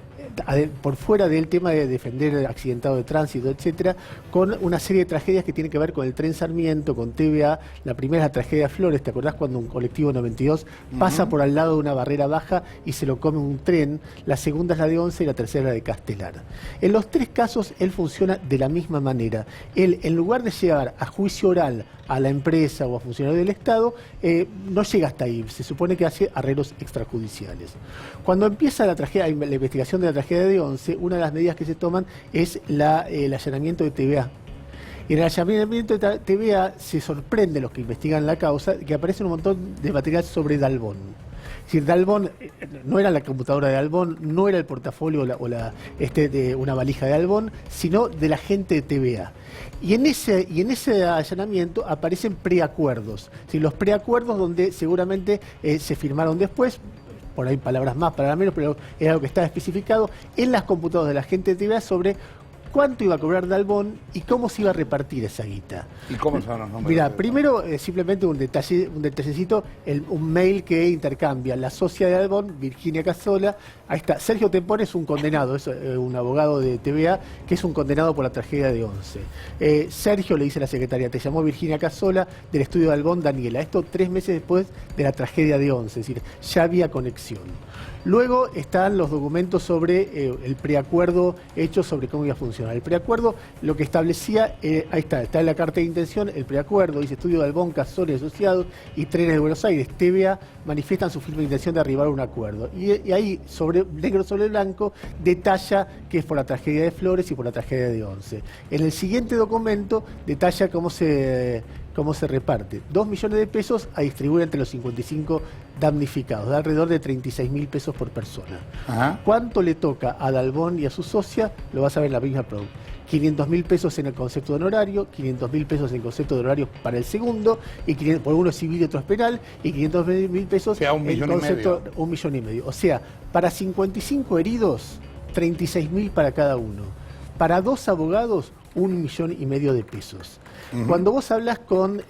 por fuera del tema de defender el accidentado de tránsito, etcétera, con una serie de tragedias que tienen que ver con el tren Sarmiento, con TVA. La primera es la tragedia de Flores, ¿te acordás cuando un colectivo 92 pasa por al lado de una barrera baja y se lo come un tren? La segunda es la de Once y la tercera es la de Castelar. En los 3 casos él funciona de la misma manera. Él, en lugar de llevar a juicio oral a la empresa o a funcionarios del Estado, no llega hasta ahí. Se supone que hace arreglos extrajudiciales. Cuando empieza la investigación de la tragedia de Once, una de las medidas que se toman es el allanamiento de TVA. Y en el allanamiento de TVA se sorprende los que investigan la causa que aparece un montón de material sobre Dalbón. Es decir, Dalbón no era la computadora de Dalbón, no era el portafolio de una valija de Dalbón, sino de la gente de TVA. Y en ese allanamiento aparecen preacuerdos. ¿Sí? Los preacuerdos donde seguramente se firmaron después, por ahí palabras más, palabras menos, pero era lo que estaba especificado en las computadoras de la gente de TVA sobre cuánto iba a cobrar Dalbón y cómo se iba a repartir esa guita. ¿Y cómo son los nombres? Mira, primero simplemente un detallecito, un mail que intercambia la socia de Dalbón, Virginia Cazzola. Ahí está, Sergio Tempone es un condenado, es un abogado de TVA que es un condenado por la tragedia de Once. Sergio le dice a la secretaria, te llamó Virginia Cazzola del estudio de Dalbón, Daniela. Esto 3 meses después de la tragedia de Once, es decir, ya había conexión. Luego están los documentos sobre el preacuerdo hecho sobre cómo iba a funcionar. El preacuerdo lo que establecía, ahí está en la carta de intención, el preacuerdo, dice Estudio de Dalbón, Cazzola y Asociados y Trenes de Buenos Aires, TVA, manifiestan su firme intención de arribar a un acuerdo. Y ahí, negro sobre blanco, detalla que es por la tragedia de Flores y por la tragedia de Once. En el siguiente documento detalla cómo se reparte. 2 millones de pesos a distribuir entre los 55 damnificados, da alrededor de 36.000 pesos por persona. Ajá. ¿Cuánto le toca a Dalbón y a su socia? Lo vas a ver en la misma pro. 500.000 pesos en el concepto de honorario, 500.000 pesos en el concepto de honorario para el segundo, y por uno es civil y otro es penal, y 500.000 pesos en el concepto 1,5 millones. O sea, para 55 heridos, 36.000 para cada uno. Para 2 abogados, 1,5 millones de pesos. Cuando vos hablas con,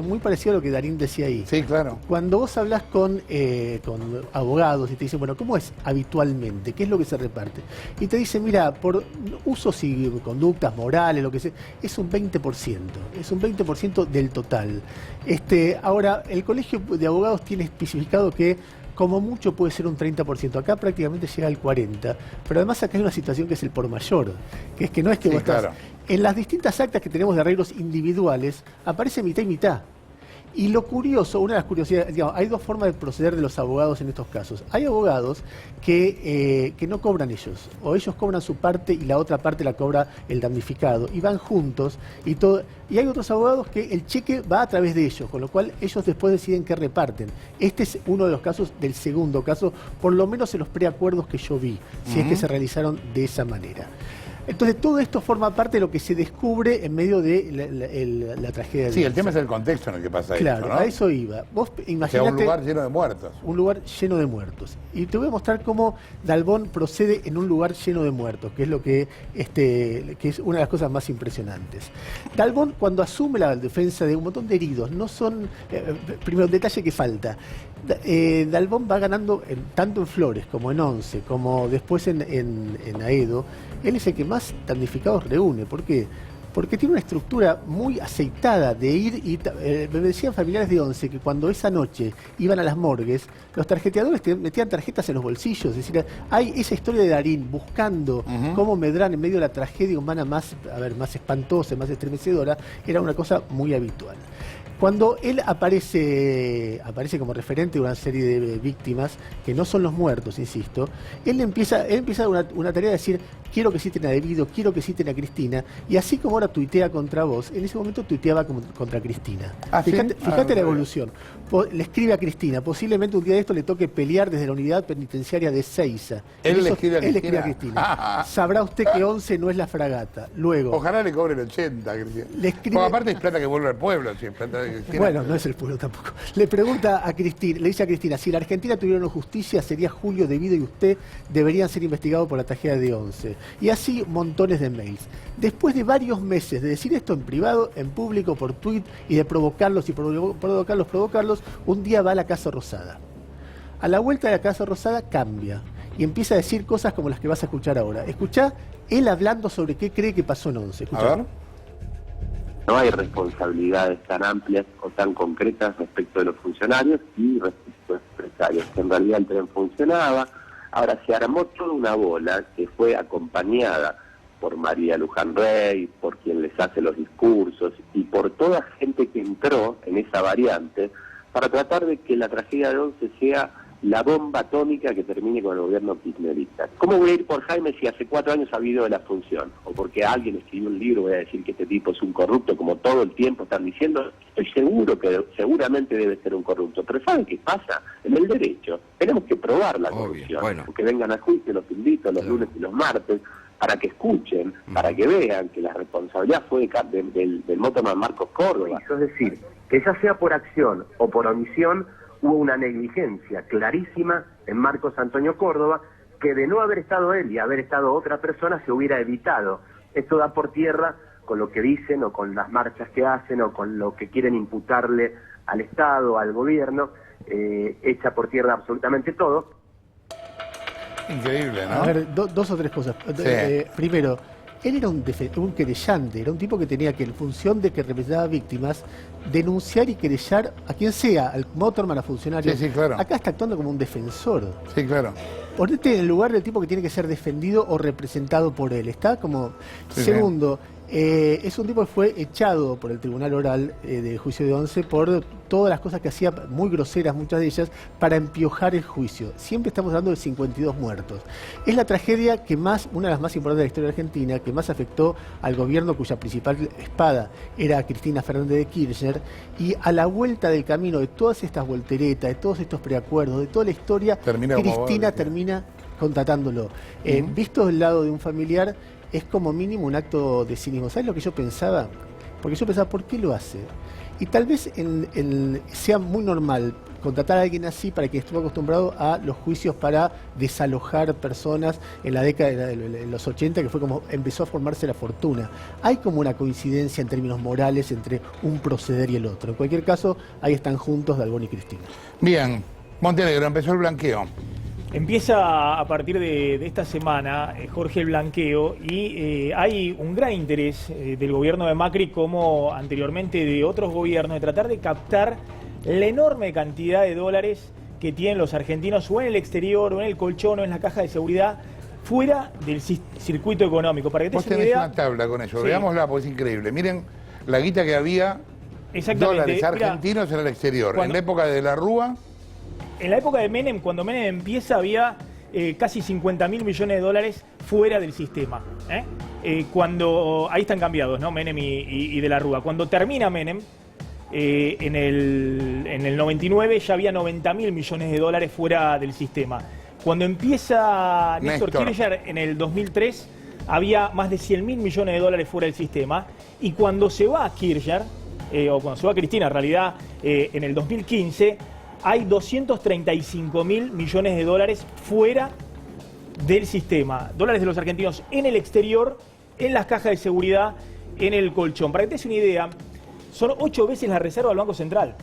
muy parecido a lo que Darín decía ahí. Sí, claro. Cuando vos hablas con abogados y te dicen, bueno, ¿cómo es habitualmente? ¿Qué es lo que se reparte? Y te dicen, mira, por usos y conductas morales, lo que sea, es un 20%. Es un 20% del total. Ahora, el Colegio de Abogados tiene especificado que como mucho puede ser un 30%, acá prácticamente llega al 40%, pero además acá hay una situación que es el por mayor, que es que no es que vos estás... Claro. En las distintas actas que tenemos de arreglos individuales, aparece mitad y mitad. Y lo curioso, una de las curiosidades, digamos, hay 2 formas de proceder de los abogados en estos casos. Hay abogados que no cobran ellos, o ellos cobran su parte y la otra parte la cobra el damnificado, y van juntos, y todo. Y hay otros abogados que el cheque va a través de ellos, con lo cual ellos después deciden qué reparten. Este es uno de los casos del segundo caso, por lo menos en los preacuerdos que yo vi, si es que se realizaron de esa manera. Entonces todo esto forma parte de lo que se descubre en medio de la tragedia de Sí, el tema es el contexto en el que pasa claro, esto, ¿no? a eso iba. Vos imaginate... O sea, un lugar lleno de muertos. Un lugar lleno de muertos. Y te voy a mostrar cómo Dalbón procede en un lugar lleno de muertos, que es lo que es una de las cosas más impresionantes. Dalbón, cuando asume la defensa de un montón de heridos, no son... primero, un detalle que falta. Dalbón va ganando tanto en Flores como en Once, como después en Aedo. Él es el que más damnificados reúne. ¿Por qué? Porque tiene una estructura muy aceitada de ir y... me decían familiares de Once que cuando esa noche iban a las morgues, los tarjeteadores metían tarjetas en los bolsillos. Es decir, hay esa historia de Darín buscando cómo Medrán en medio de la tragedia humana más espantosa, más estremecedora, era una cosa muy habitual. Cuando él aparece como referente de una serie de víctimas, que no son los muertos, insisto, él empieza una tarea de decir, quiero que citen a Devido, quiero que citen a Cristina, y así como ahora tuitea contra vos, en ese momento tuiteaba contra Cristina. Fíjate la evolución. Le escribe a Cristina, posiblemente un día de esto le toque pelear desde la unidad penitenciaria de Ezeiza. Él le escribe a Cristina. Sabrá usted que 11 no es la fragata. Luego... Ojalá le cobren 80, Cristina. Porque aparte es plata que vuelve al pueblo, si es plata de Cristina. Bueno, no es el pueblo tampoco. Le pregunta a Cristina, le dice a Cristina, si la Argentina tuviera una justicia, sería Julio, Devido y usted deberían ser investigados por la tragedia de Once. Y así montones de mails. Después de varios meses de decir esto en privado, en público, por tuit, y de provocarlos y provocarlos, un día va a la Casa Rosada. A la vuelta de la Casa Rosada cambia y empieza a decir cosas como las que vas a escuchar ahora. Escuchá él hablando sobre qué cree que pasó en Once. Escuchá. A ver. No hay responsabilidades tan amplias o tan concretas respecto de los funcionarios y respecto de los empresarios. En realidad el tren funcionaba. Ahora se armó toda una bola que fue acompañada por María Luján Rey, por quien les hace los discursos y por toda gente que entró en esa variante para tratar de que la tragedia de Once sea la bomba atómica que termine con el gobierno kirchnerista. ¿Cómo voy a ir por Jaime si hace 4 años ha habido de la función? O porque alguien escribió un libro voy a decir que este tipo es un corrupto, como todo el tiempo están diciendo. Estoy seguro que seguramente debe ser un corrupto. Pero ¿saben qué pasa? En el derecho tenemos que probar la corrupción. Que vengan a juicio, los invito los lunes y los martes, para que escuchen, para que vean que la responsabilidad fue del motorman Marcos Córdoba. Es decir, que ya sea por acción o por omisión, hubo una negligencia clarísima en Marcos Antonio Córdoba, que de no haber estado él y haber estado otra persona se hubiera evitado. Esto da por tierra con lo que dicen o con las marchas que hacen o con lo que quieren imputarle al Estado, al gobierno, echa por tierra absolutamente todo. Increíble, ¿no? A ver, dos o tres cosas. Sí. Primero, él era un querellante, era un tipo que tenía que, en función de que representaba víctimas, denunciar y querellar a quien sea, al motorman, a funcionarios. Sí, claro. Acá está actuando como un defensor. Sí, claro. Ponete en el lugar del tipo que tiene que ser defendido o representado por él. Está como... Sí, Segundo, es un tipo que fue echado por el Tribunal Oral de Juicio de Once por todas las cosas que hacía, muy groseras muchas de ellas, para empiojar el juicio. Siempre estamos hablando de 52 muertos. Es la tragedia que más, una de las más importantes de la historia argentina, que más afectó al gobierno cuya principal espada era Cristina Fernández de Kirchner, y a la vuelta del camino de todas estas volteretas, de todos estos preacuerdos, de toda la historia, Cristina termina contratándolo. Visto del lado de un familiar, es como mínimo un acto de cinismo. ¿Sabes lo que yo pensaba? Porque yo pensaba, ¿por qué lo hace? Y tal vez sea muy normal contratar a alguien así para que esté acostumbrado a los juicios para desalojar personas en la década de los 80, que fue como empezó a formarse la fortuna. Hay como una coincidencia en términos morales entre un proceder y el otro. En cualquier caso, ahí están juntos Dalbón y Cristina. Bien, Montenegro, empezó el blanqueo. Empieza a partir de esta semana, Jorge, el blanqueo, y hay un gran interés del gobierno de Macri, como anteriormente de otros gobiernos, de tratar de captar la enorme cantidad de dólares que tienen los argentinos o en el exterior, o en el colchón, o en la caja de seguridad, fuera del circuito económico. Para que te Vos tenés una tabla con eso, veámosla porque es increíble. Miren la guita que había, dólares argentinos en el exterior. En la época de la Rúa... En la época de Menem, cuando Menem empieza, había casi 50.000 millones de dólares fuera del sistema. Cuando ahí están cambiados, ¿no? Menem y de la Rúa. Cuando termina Menem, en el 99 ya había 90.000 millones de dólares fuera del sistema. Cuando empieza Néstor Kirchner en el 2003, había más de 100.000 millones de dólares fuera del sistema, y cuando se va Kirchner, o cuando se va Cristina, en realidad en el 2015, hay 235.000 millones de dólares fuera del sistema. Dólares de los argentinos en el exterior, en las cajas de seguridad, en el colchón. Para que te des una idea, son 8 veces la reserva del Banco Central.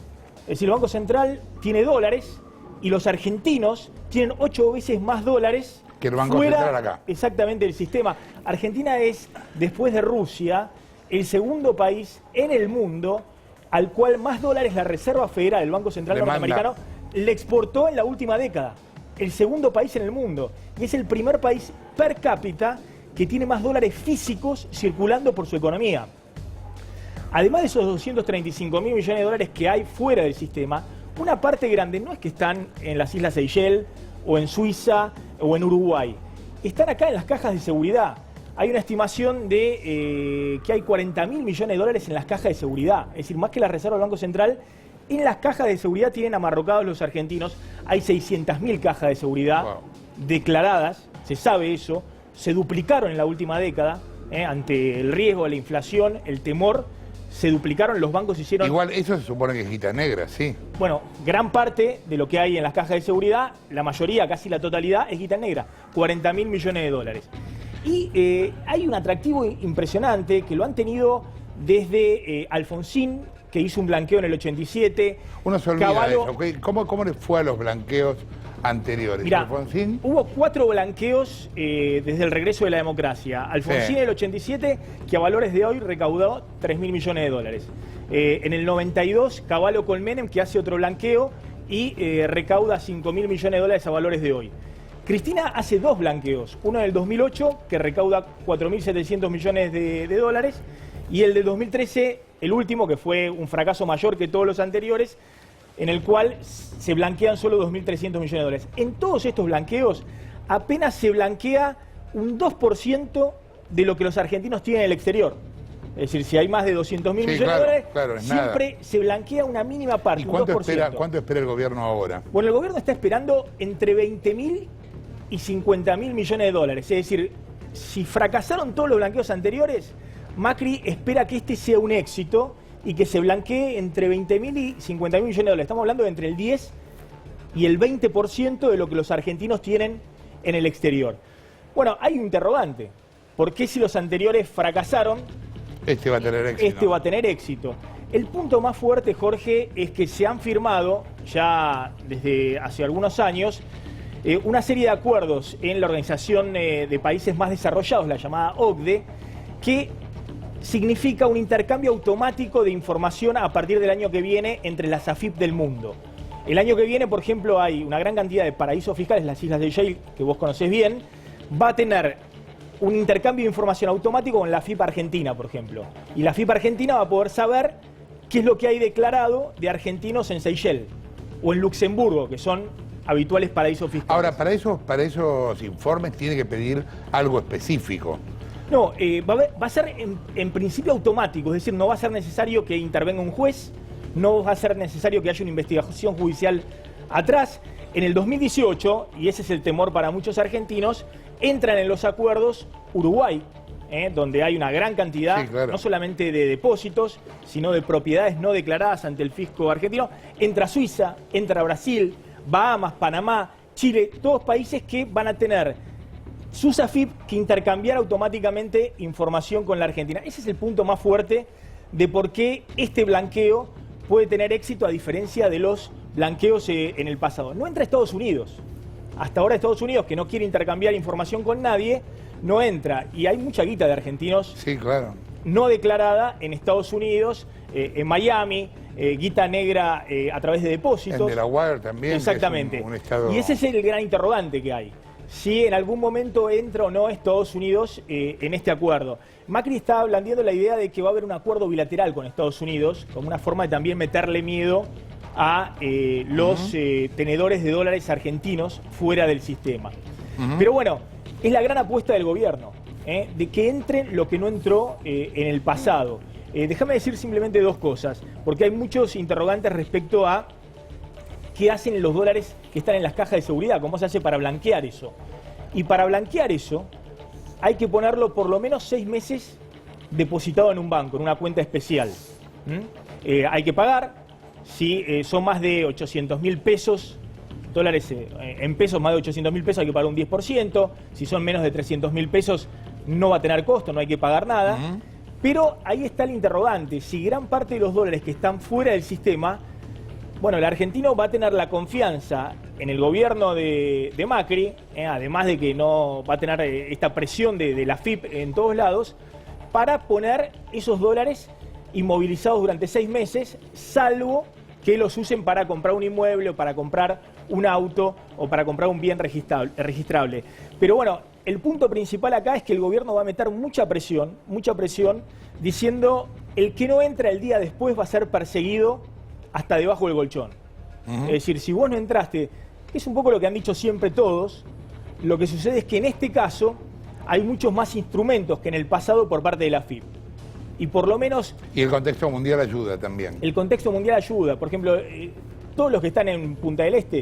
Es decir, el Banco Central tiene dólares y los argentinos tienen 8 veces más dólares que el Banco fuera Central acá. Exactamente del sistema. Argentina es, después de Rusia, el segundo país en el mundo al cual más dólares la Reserva Federal, el Banco Central norteamericano, le exportó en la última década. El segundo país en el mundo. Y es el primer país per cápita que tiene más dólares físicos circulando por su economía. Además de esos 235.000 millones de dólares que hay fuera del sistema, una parte grande no es que están en las Islas Seychelles o en Suiza o en Uruguay. Están acá en las cajas de seguridad. Hay una estimación de que hay 40.000 millones de dólares en las cajas de seguridad. Es decir, más que la reserva del Banco Central, en las cajas de seguridad tienen amarrocados los argentinos. Hay 600.000 cajas de seguridad declaradas, se sabe eso. Se duplicaron en la última década, ante el riesgo de la inflación, el temor. Se duplicaron, los bancos hicieron... Igual eso se supone que es guita negra, sí. Bueno, gran parte de lo que hay en las cajas de seguridad, la mayoría, casi la totalidad, es guita negra. 40.000 millones de dólares. Y hay un atractivo impresionante que lo han tenido desde Alfonsín, que hizo un blanqueo en el 87. Uno se olvida Cavallo, de eso. ¿Cómo le fue a los blanqueos anteriores? Mirá, Alfonsín... hubo 4 blanqueos desde el regreso de la democracia. Alfonsín en el 87, que a valores de hoy recaudó 3.000 millones de dólares. En el 92, Cavallo con Menem, que hace otro blanqueo y recauda 5.000 millones de dólares a valores de hoy. Cristina hace 2 blanqueos, uno en el 2008, que recauda 4.700 millones de dólares, y el de 2013, el último, que fue un fracaso mayor que todos los anteriores, en el cual se blanquean solo 2.300 millones de dólares. En todos estos blanqueos apenas se blanquea un 2% de lo que los argentinos tienen en el exterior. Es decir, si hay más de 200.000 millones de dólares, siempre se blanquea una mínima parte, ¿Y un cuánto 2%. cuánto espera el gobierno ahora? Bueno, el gobierno está esperando entre 20.000 y 50.000 millones de dólares. Es decir, si fracasaron todos los blanqueos anteriores, Macri espera que este sea un éxito y que se blanquee entre 20.000 y 50.000 millones de dólares. Estamos hablando de entre el 10 y el 20% de lo que los argentinos tienen en el exterior. Bueno, hay un interrogante. ¿Por qué si los anteriores fracasaron, este va a tener éxito? Este va a tener éxito. El punto más fuerte, Jorge, es que se han firmado ya desde hace algunos años una serie de acuerdos en la Organización de Países Más Desarrollados, la llamada OCDE, que significa un intercambio automático de información a partir del año que viene entre las AFIP del mundo. El año que viene, por ejemplo, hay una gran cantidad de paraísos fiscales, las Islas Seychelles, que vos conocés bien, va a tener un intercambio de información automático con la AFIP Argentina, por ejemplo. Y la AFIP Argentina va a poder saber qué es lo que hay declarado de argentinos en Seychelles o en Luxemburgo, que son habituales paraísos fiscales. Ahora, para esos informes tiene que pedir algo específico. No, va a ser en principio automático, es decir, no va a ser necesario que intervenga un juez, no va a ser necesario que haya una investigación judicial atrás. En el 2018, y ese es el temor para muchos argentinos, entran en los acuerdos Uruguay, donde hay una gran cantidad, no solamente de depósitos, sino de propiedades no declaradas ante el fisco argentino. Entra Suiza, entra Brasil, Bahamas, Panamá, Chile, todos países que van a tener sus AFIP que intercambiar automáticamente información con la Argentina. Ese es el punto más fuerte de por qué este blanqueo puede tener éxito a diferencia de los blanqueos en el pasado. No entra Estados Unidos. Hasta ahora Estados Unidos, que no quiere intercambiar información con nadie, no entra. Y hay mucha guita de argentinos no declarada en Estados Unidos, en Miami, guita negra a través de depósitos. En Delaware también. Exactamente. Que es un estado... Y ese es el gran interrogante que hay. Si en algún momento entra o no Estados Unidos en este acuerdo. Macri está blandiendo la idea de que va a haber un acuerdo bilateral con Estados Unidos, como una forma de también meterle miedo a los tenedores de dólares argentinos fuera del sistema. Pero bueno, es la gran apuesta del gobierno, de que entre lo que no entró en el pasado. Déjame decir simplemente 2 cosas, porque hay muchos interrogantes respecto a qué hacen los dólares que están en las cajas de seguridad, cómo se hace para blanquear eso. Y para blanquear eso, hay que ponerlo por lo menos 6 meses depositado en un banco, en una cuenta especial. Hay que pagar, si son más de 800.000 pesos, dólares en pesos, más de 800.000 pesos hay que pagar un 10%, si son menos de 300.000 pesos no va a tener costo, no hay que pagar nada. Pero ahí está el interrogante, si gran parte de los dólares que están fuera del sistema, bueno, el argentino va a tener la confianza en el gobierno de Macri, además de que no va a tener esta presión de la AFIP en todos lados, para poner esos dólares inmovilizados durante 6 meses, salvo que los usen para comprar un inmueble o para comprar un auto o para comprar un bien registrable. Pero bueno, el punto principal acá es que el gobierno va a meter mucha presión, diciendo el que no entra el día después va a ser perseguido hasta debajo del colchón. Es decir, si vos no entraste, que es un poco lo que han dicho siempre todos, lo que sucede es que en este caso hay muchos más instrumentos que en el pasado por parte de la AFIP. Y por lo menos... Y el contexto mundial ayuda también. El contexto mundial ayuda. Por ejemplo, todos los que están en Punta del Este,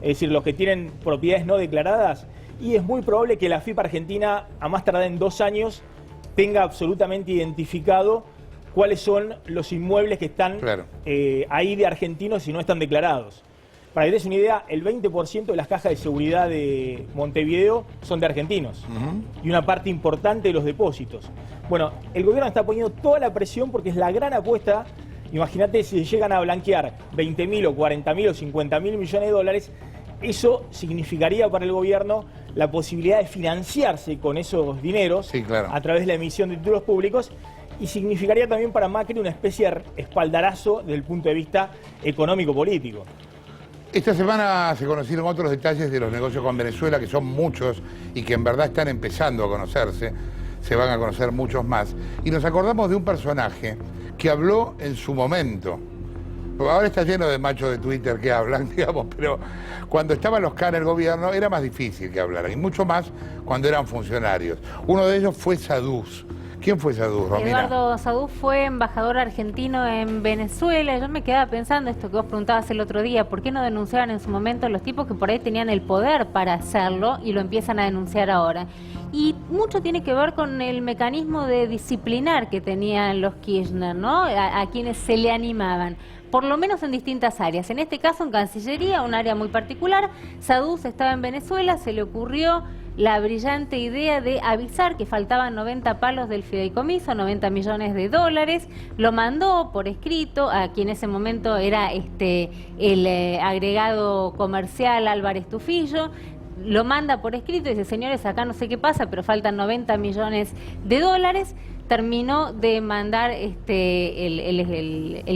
es decir, los que tienen propiedades no declaradas, y es muy probable que la AFIP Argentina, a más tardar en 2 años, tenga absolutamente identificado cuáles son los inmuebles que están ahí de argentinos y no están declarados. Para que te des una idea, el 20% de las cajas de seguridad de Montevideo son de argentinos y una parte importante de los depósitos. Bueno, el gobierno está poniendo toda la presión porque es la gran apuesta. Imagínate si llegan a blanquear 20.000 o 40.000 o 50.000 millones de dólares, eso significaría para el gobierno la posibilidad de financiarse con esos dineros a través de la emisión de títulos públicos, y significaría también para Macri una especie de espaldarazo desde el punto de vista económico-político. Esta semana se conocieron otros detalles de los negocios con Venezuela, que son muchos y que en verdad están empezando a conocerse. Se van a conocer muchos más. Y nos acordamos de un personaje que habló en su momento. Ahora está lleno de machos de Twitter que hablan, digamos, pero cuando estaban los K en el gobierno era más difícil que hablaran, y mucho más cuando eran funcionarios. Uno de ellos fue Saduz. ¿Quién fue Saduz, Romina? Eduardo Saduz fue embajador argentino en Venezuela. Yo me quedaba pensando esto que vos preguntabas el otro día, ¿por qué no denunciaban en su momento los tipos que por ahí tenían el poder para hacerlo y lo empiezan a denunciar ahora? Y mucho tiene que ver con el mecanismo de disciplinar que tenían los Kirchner, ¿no? A quienes se le animaban, por lo menos en distintas áreas. En este caso en Cancillería, un área muy particular. Saduz estaba en Venezuela, se le ocurrió la brillante idea de avisar que faltaban 90 palos del fideicomiso, 90 millones de dólares, lo mandó por escrito a quien en ese momento era el agregado comercial Álvarez Tufillo, lo manda por escrito y dice, señores, acá no sé qué pasa, pero faltan 90 millones de dólares. Terminó de mandar el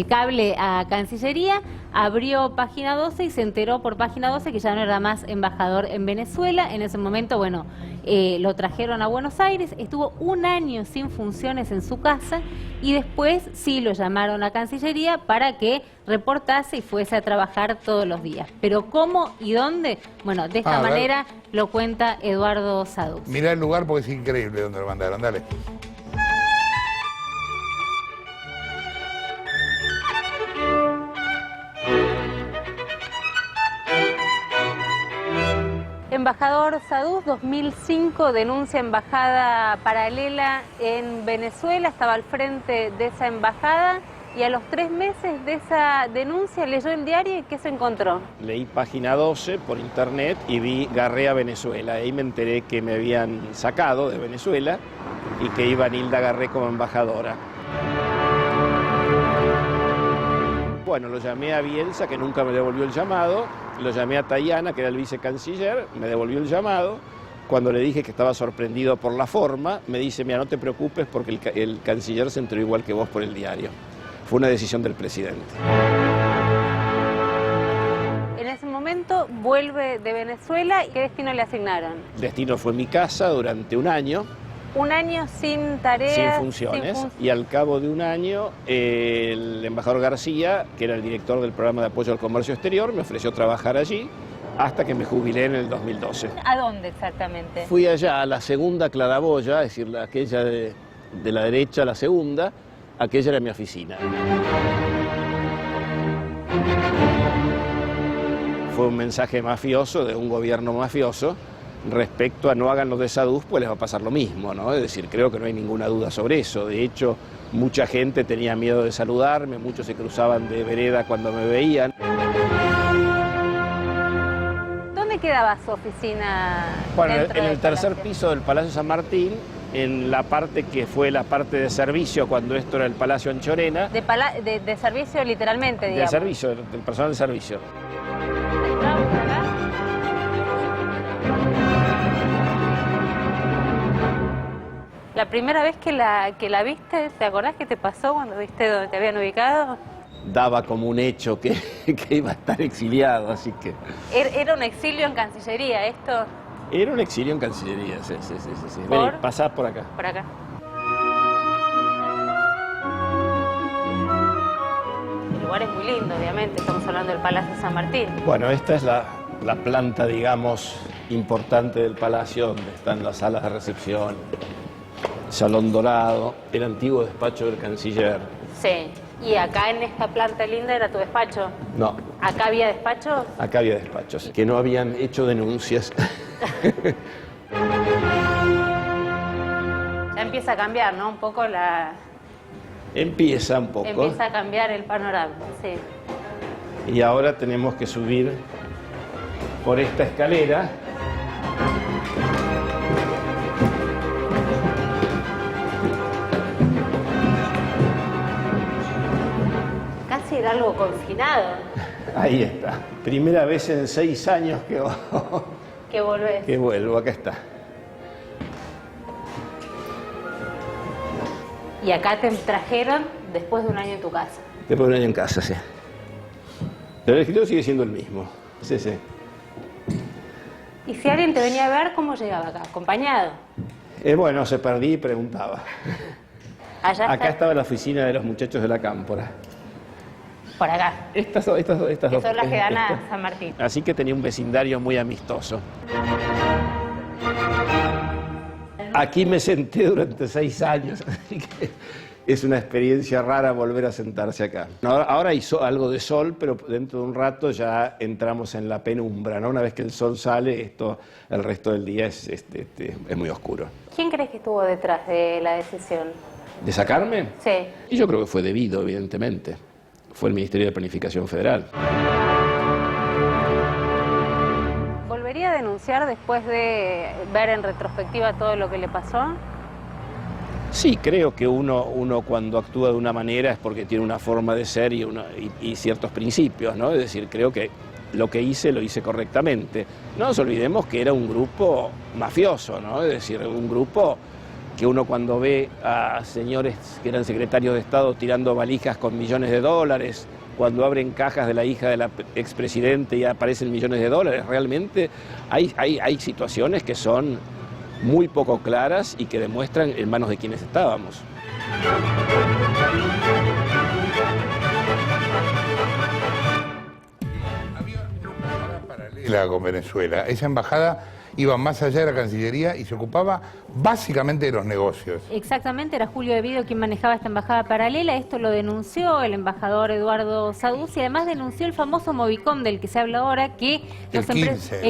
cable a Cancillería, abrió Página 12 y se enteró por Página 12 que ya no era más embajador en Venezuela. En ese momento, bueno, lo trajeron a Buenos Aires, estuvo 1 año sin funciones en su casa y después sí lo llamaron a Cancillería para que reportase y fuese a trabajar todos los días. Pero ¿cómo y dónde? Bueno, de esta manera lo cuenta Eduardo Saduz. Mirá el lugar porque es increíble donde lo mandaron, dale. Embajador Saduz, 2005, denuncia embajada paralela en Venezuela, estaba al frente de esa embajada y a los 3 meses de esa denuncia leyó el diario y ¿qué se encontró? Leí Página 12 por internet y vi Garré a Venezuela. Ahí me enteré que me habían sacado de Venezuela y que iba Nilda Garré como embajadora. Bueno, lo llamé a Bielsa, que nunca me devolvió el llamado, lo llamé a Tayana, que era el vicecanciller, me devolvió el llamado. Cuando le dije que estaba sorprendido por la forma, me dice, mira, no te preocupes porque el canciller se enteró igual que vos por el diario. Fue una decisión del presidente. En ese momento vuelve de Venezuela, ¿qué destino le asignaron? Destino fue mi casa durante 1 año. 1 año sin tareas. Sin funciones. Y al cabo de 1 año, el embajador García, que era el director del programa de apoyo al comercio exterior, me ofreció trabajar allí hasta que me jubilé en el 2012. ¿A dónde exactamente? Fui allá a la segunda claraboya, es decir, aquella de la derecha, la segunda, aquella era mi oficina. Fue un mensaje mafioso de un gobierno mafioso respecto a no háganlo de Saduz, pues les va a pasar lo mismo, ¿no? Es decir, creo que no hay ninguna duda sobre eso. De hecho, mucha gente tenía miedo de saludarme, muchos se cruzaban de vereda cuando me veían. ¿Dónde quedaba su oficina? Bueno, en el tercer piso del Palacio San Martín, en la parte que fue la parte de servicio cuando esto era el Palacio Anchorena. De servicio literalmente, digamos. De servicio, del personal de servicio. La primera vez que la viste, ¿te acordás qué te pasó cuando viste dónde te habían ubicado? Daba como un hecho que iba a estar exiliado, así que... Era un exilio en Cancillería, ¿esto? Era un exilio en Cancillería, sí. Vení, pasá por acá. Por acá. El lugar es muy lindo, obviamente, estamos hablando del Palacio San Martín. Bueno, esta es la planta, digamos, importante del palacio, donde están las salas de recepción, Salón Dorado, el antiguo despacho del canciller. Sí. ¿Y acá en esta planta linda era tu despacho? No. ¿Acá había despacho? Acá había despachos, que no habían hecho denuncias. Ya empieza a cambiar, ¿no? Un poco la... Empieza un poco. Empieza a cambiar el panorama, sí. Y ahora tenemos que subir por esta escalera. Casi era algo confinado. Ahí está. Primera vez en 6 años Que volvés. que vuelvo. Acá está. Y acá te trajeron después de un año en tu casa. Después de un año en casa, sí. Pero el escritorio sigue siendo el mismo. Sí. Y si alguien te venía a ver, ¿cómo llegaba acá? ¿Acompañado? Bueno, se perdí y preguntaba. Acá estaba la oficina de los muchachos de la Cámpora. Por acá. Estas dos. Que son las que dan a San Martín. Así que tenía un vecindario muy amistoso. Aquí me senté durante 6 años, así que es una experiencia rara volver a sentarse acá. Ahora hizo algo de sol, pero dentro de un rato ya entramos en la penumbra, ¿no? Una vez que el sol sale, el resto del día es muy oscuro. ¿Quién crees que estuvo detrás de la decisión? ¿De sacarme? Sí. Y yo creo que fue debido, evidentemente. Fue el Ministerio de Planificación Federal. ¿Volvería a denunciar después de ver en retrospectiva todo lo que le pasó? Sí, creo que uno cuando actúa de una manera es porque tiene una forma de ser y ciertos principios, ¿no? Es decir, creo que lo que hice lo hice correctamente. No nos olvidemos que era un grupo mafioso, ¿no? Es decir, un grupo que uno cuando ve a señores que eran secretarios de Estado tirando valijas con millones de dólares, cuando abren cajas de la hija del expresidente y aparecen millones de dólares, realmente hay situaciones que son muy poco claras y que demuestran en manos de quienes estábamos. Había una embajada paralela con Venezuela. Esa embajada iba más allá de la Cancillería y se ocupaba básicamente de los negocios. Exactamente, era Julio De Vido quien manejaba esta embajada paralela. Esto lo denunció el embajador Eduardo Saduz y además denunció el famoso Movicom del que se habla ahora, que el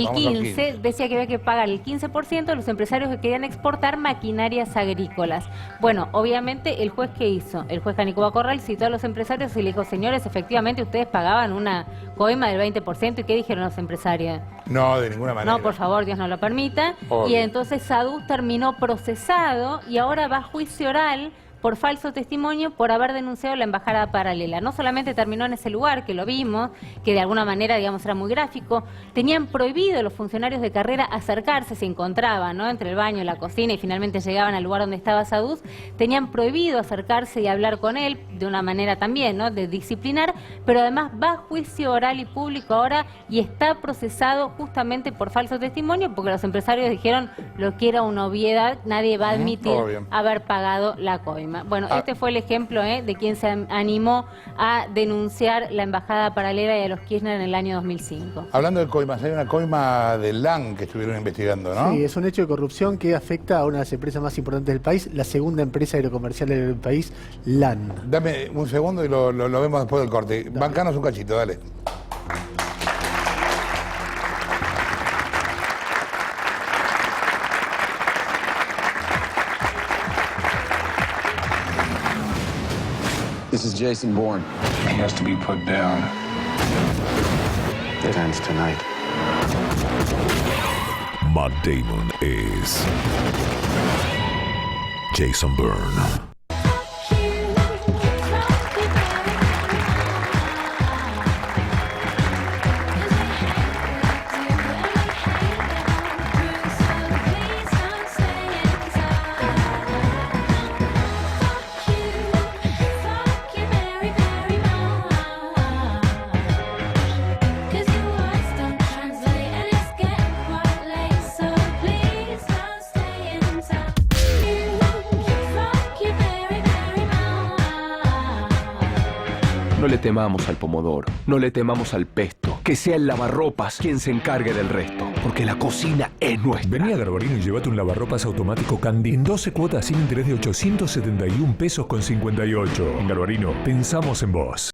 15 decía que había que pagar el 15% a los empresarios que querían exportar maquinarias agrícolas. Bueno, obviamente el juez ¿qué hizo? El juez Canicoba Corral citó a los empresarios y le dijo: señores, efectivamente ustedes pagaban una coima del 20%. ¿Y qué dijeron los empresarios? No, de ninguna manera. No, por favor, Dios no lo permita. Obvio. Y entonces Saduz terminó procesado y ahora va a juicio oral por falso testimonio por haber denunciado la embajada paralela. No solamente terminó en ese lugar, que lo vimos, que de alguna manera, digamos, era muy gráfico, tenían prohibido los funcionarios de carrera acercarse, se encontraban, ¿no?, entre el baño y la cocina y finalmente llegaban al lugar donde estaba Saduz, tenían prohibido acercarse y hablar con él de una manera también, ¿no?, de disciplinar, pero además va a juicio oral y público ahora y está procesado justamente por falso testimonio porque los empresarios dijeron lo que era una obviedad, nadie va a admitir haber pagado la coima. Bueno, este fue el ejemplo de quien se animó a denunciar la embajada paralela y a los Kirchner en el año 2005. Hablando de coimas, hay una coima del LAN que estuvieron investigando, ¿no? Sí, es un hecho de corrupción que afecta a una de las empresas más importantes del país, la segunda empresa aerocomercial del país, LAN. Dame un segundo y lo vemos después del corte. Bancanos un cachito, dale. This is Jason Bourne. He has to be put down. It ends tonight. Matt Damon es Jason Bourne. No le temamos al pomodoro, no le temamos al pesto. Que sea el lavarropas quien se encargue del resto, porque la cocina es nuestra. Vení a Garbarino y llévate un lavarropas automático Candy en 12 cuotas sin interés de 871 pesos con 58. En Garbarino, pensamos en vos.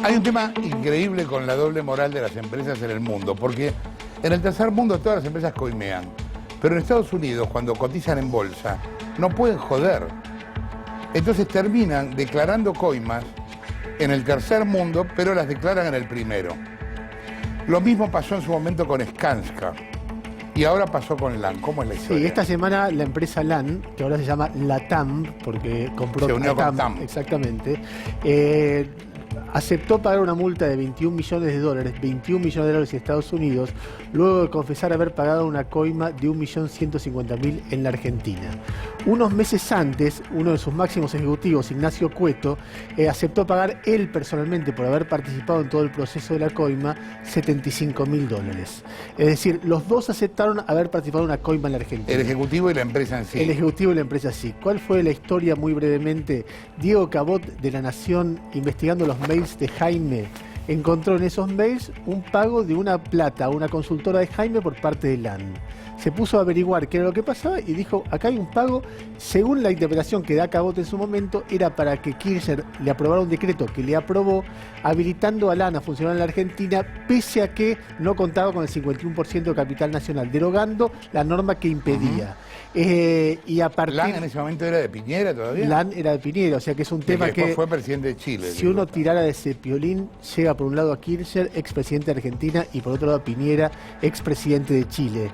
Hay un tema increíble con la doble moral de las empresas en el mundo, porque en el tercer mundo todas las empresas coimean, pero en Estados Unidos, cuando cotizan en bolsa, no pueden joder. Entonces terminan declarando coimas en el tercer mundo, pero las declaran en el primero. Lo mismo pasó en su momento con Skanska y ahora pasó con LAN. ¿Cómo es la historia? Sí, esta semana la empresa LAN, que ahora se llama LATAM, porque compró se unió con TAM. Exactamente, aceptó pagar una multa de 21 millones de dólares, 21 millones de dólares en Estados Unidos, luego de confesar haber pagado una coima de 1.150.000 en la Argentina. Unos meses antes, uno de sus máximos ejecutivos, Ignacio Cueto, aceptó pagar él personalmente, por haber participado en todo el proceso de la coima, 75.000 dólares. Es decir, los dos aceptaron haber participado en una coima en la Argentina. El ejecutivo y la empresa en sí. El ejecutivo y la empresa sí. ¿Cuál fue la historia muy brevemente? Diego Cabot de La Nación, investigando los mails de Jaime, encontró en esos mails un pago de una plata a una consultora de Jaime por parte de LAN. Se puso a averiguar qué era lo que pasaba y dijo, acá hay un pago, según la interpretación que da Cabot en su momento, era para que Kirchner le aprobara un decreto que le aprobó, habilitando a LAN a funcionar en la Argentina, pese a que no contaba con el 51% de capital nacional, derogando la norma que impedía. Y a partir... ¿LAN en ese momento era de Piñera todavía? LAN era de Piñera, o sea que es un tema que fue presidente de Chile. Si uno tirara de ese piolín, llega por un lado a Kirchner, expresidente de Argentina, y por otro lado a Piñera, expresidente de Chile.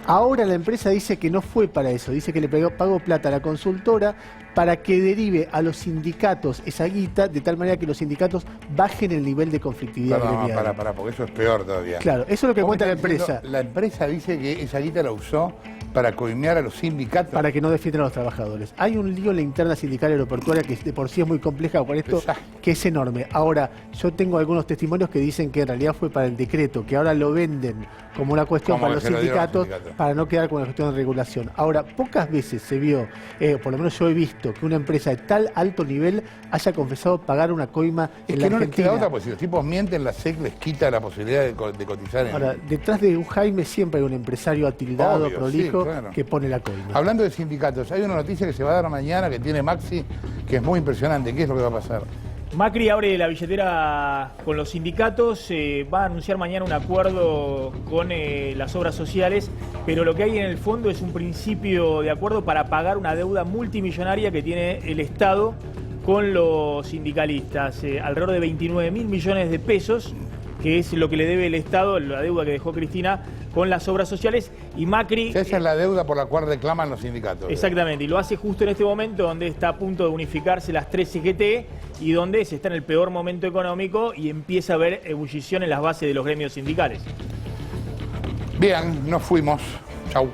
Ahora la empresa dice que no fue para eso, dice que le pagó plata a la consultora para que derive a los sindicatos esa guita, de tal manera que los sindicatos bajen el nivel de conflictividad gremial. Para, porque eso es peor todavía. Claro, eso es lo que cuenta la empresa. La empresa dice que esa guita la usó para coimear a los sindicatos. Para que no defiendan a los trabajadores. Hay un lío en la interna sindical aeroportuaria que de por sí es muy compleja por esto, que es enorme. Ahora, yo tengo algunos testimonios que dicen que en realidad fue para el decreto, que ahora lo venden como una cuestión para los sindicatos, para no quedar con la cuestión de regulación. Ahora, pocas veces se vio, por lo menos yo he visto, que una empresa de tal alto nivel haya confesado pagar una coima en la Argentina. Es que no les queda otra, porque si los tipos mienten, la SEC les quita la posibilidad de cotizar en... Ahora, detrás de un Jaime siempre hay un empresario atildado, obvio, prolijo, sí, claro, que pone la coima. Hablando de sindicatos, hay una noticia que se va a dar mañana que tiene Maxi, que es muy impresionante. ¿Qué es lo que va a pasar? Macri abre la billetera con los sindicatos, va a anunciar mañana un acuerdo con las obras sociales, pero lo que hay en el fondo es un principio de acuerdo para pagar una deuda multimillonaria que tiene el Estado con los sindicalistas, alrededor de 29.000 millones de pesos, que es lo que le debe el Estado, la deuda que dejó Cristina con las obras sociales, y Macri... Esa es la deuda por la cual reclaman los sindicatos. Exactamente, y lo hace justo en este momento donde está a punto de unificarse las 3 CGT y donde se está en el peor momento económico y empieza a haber ebullición en las bases de los gremios sindicales. Bien, nos fuimos. Chau.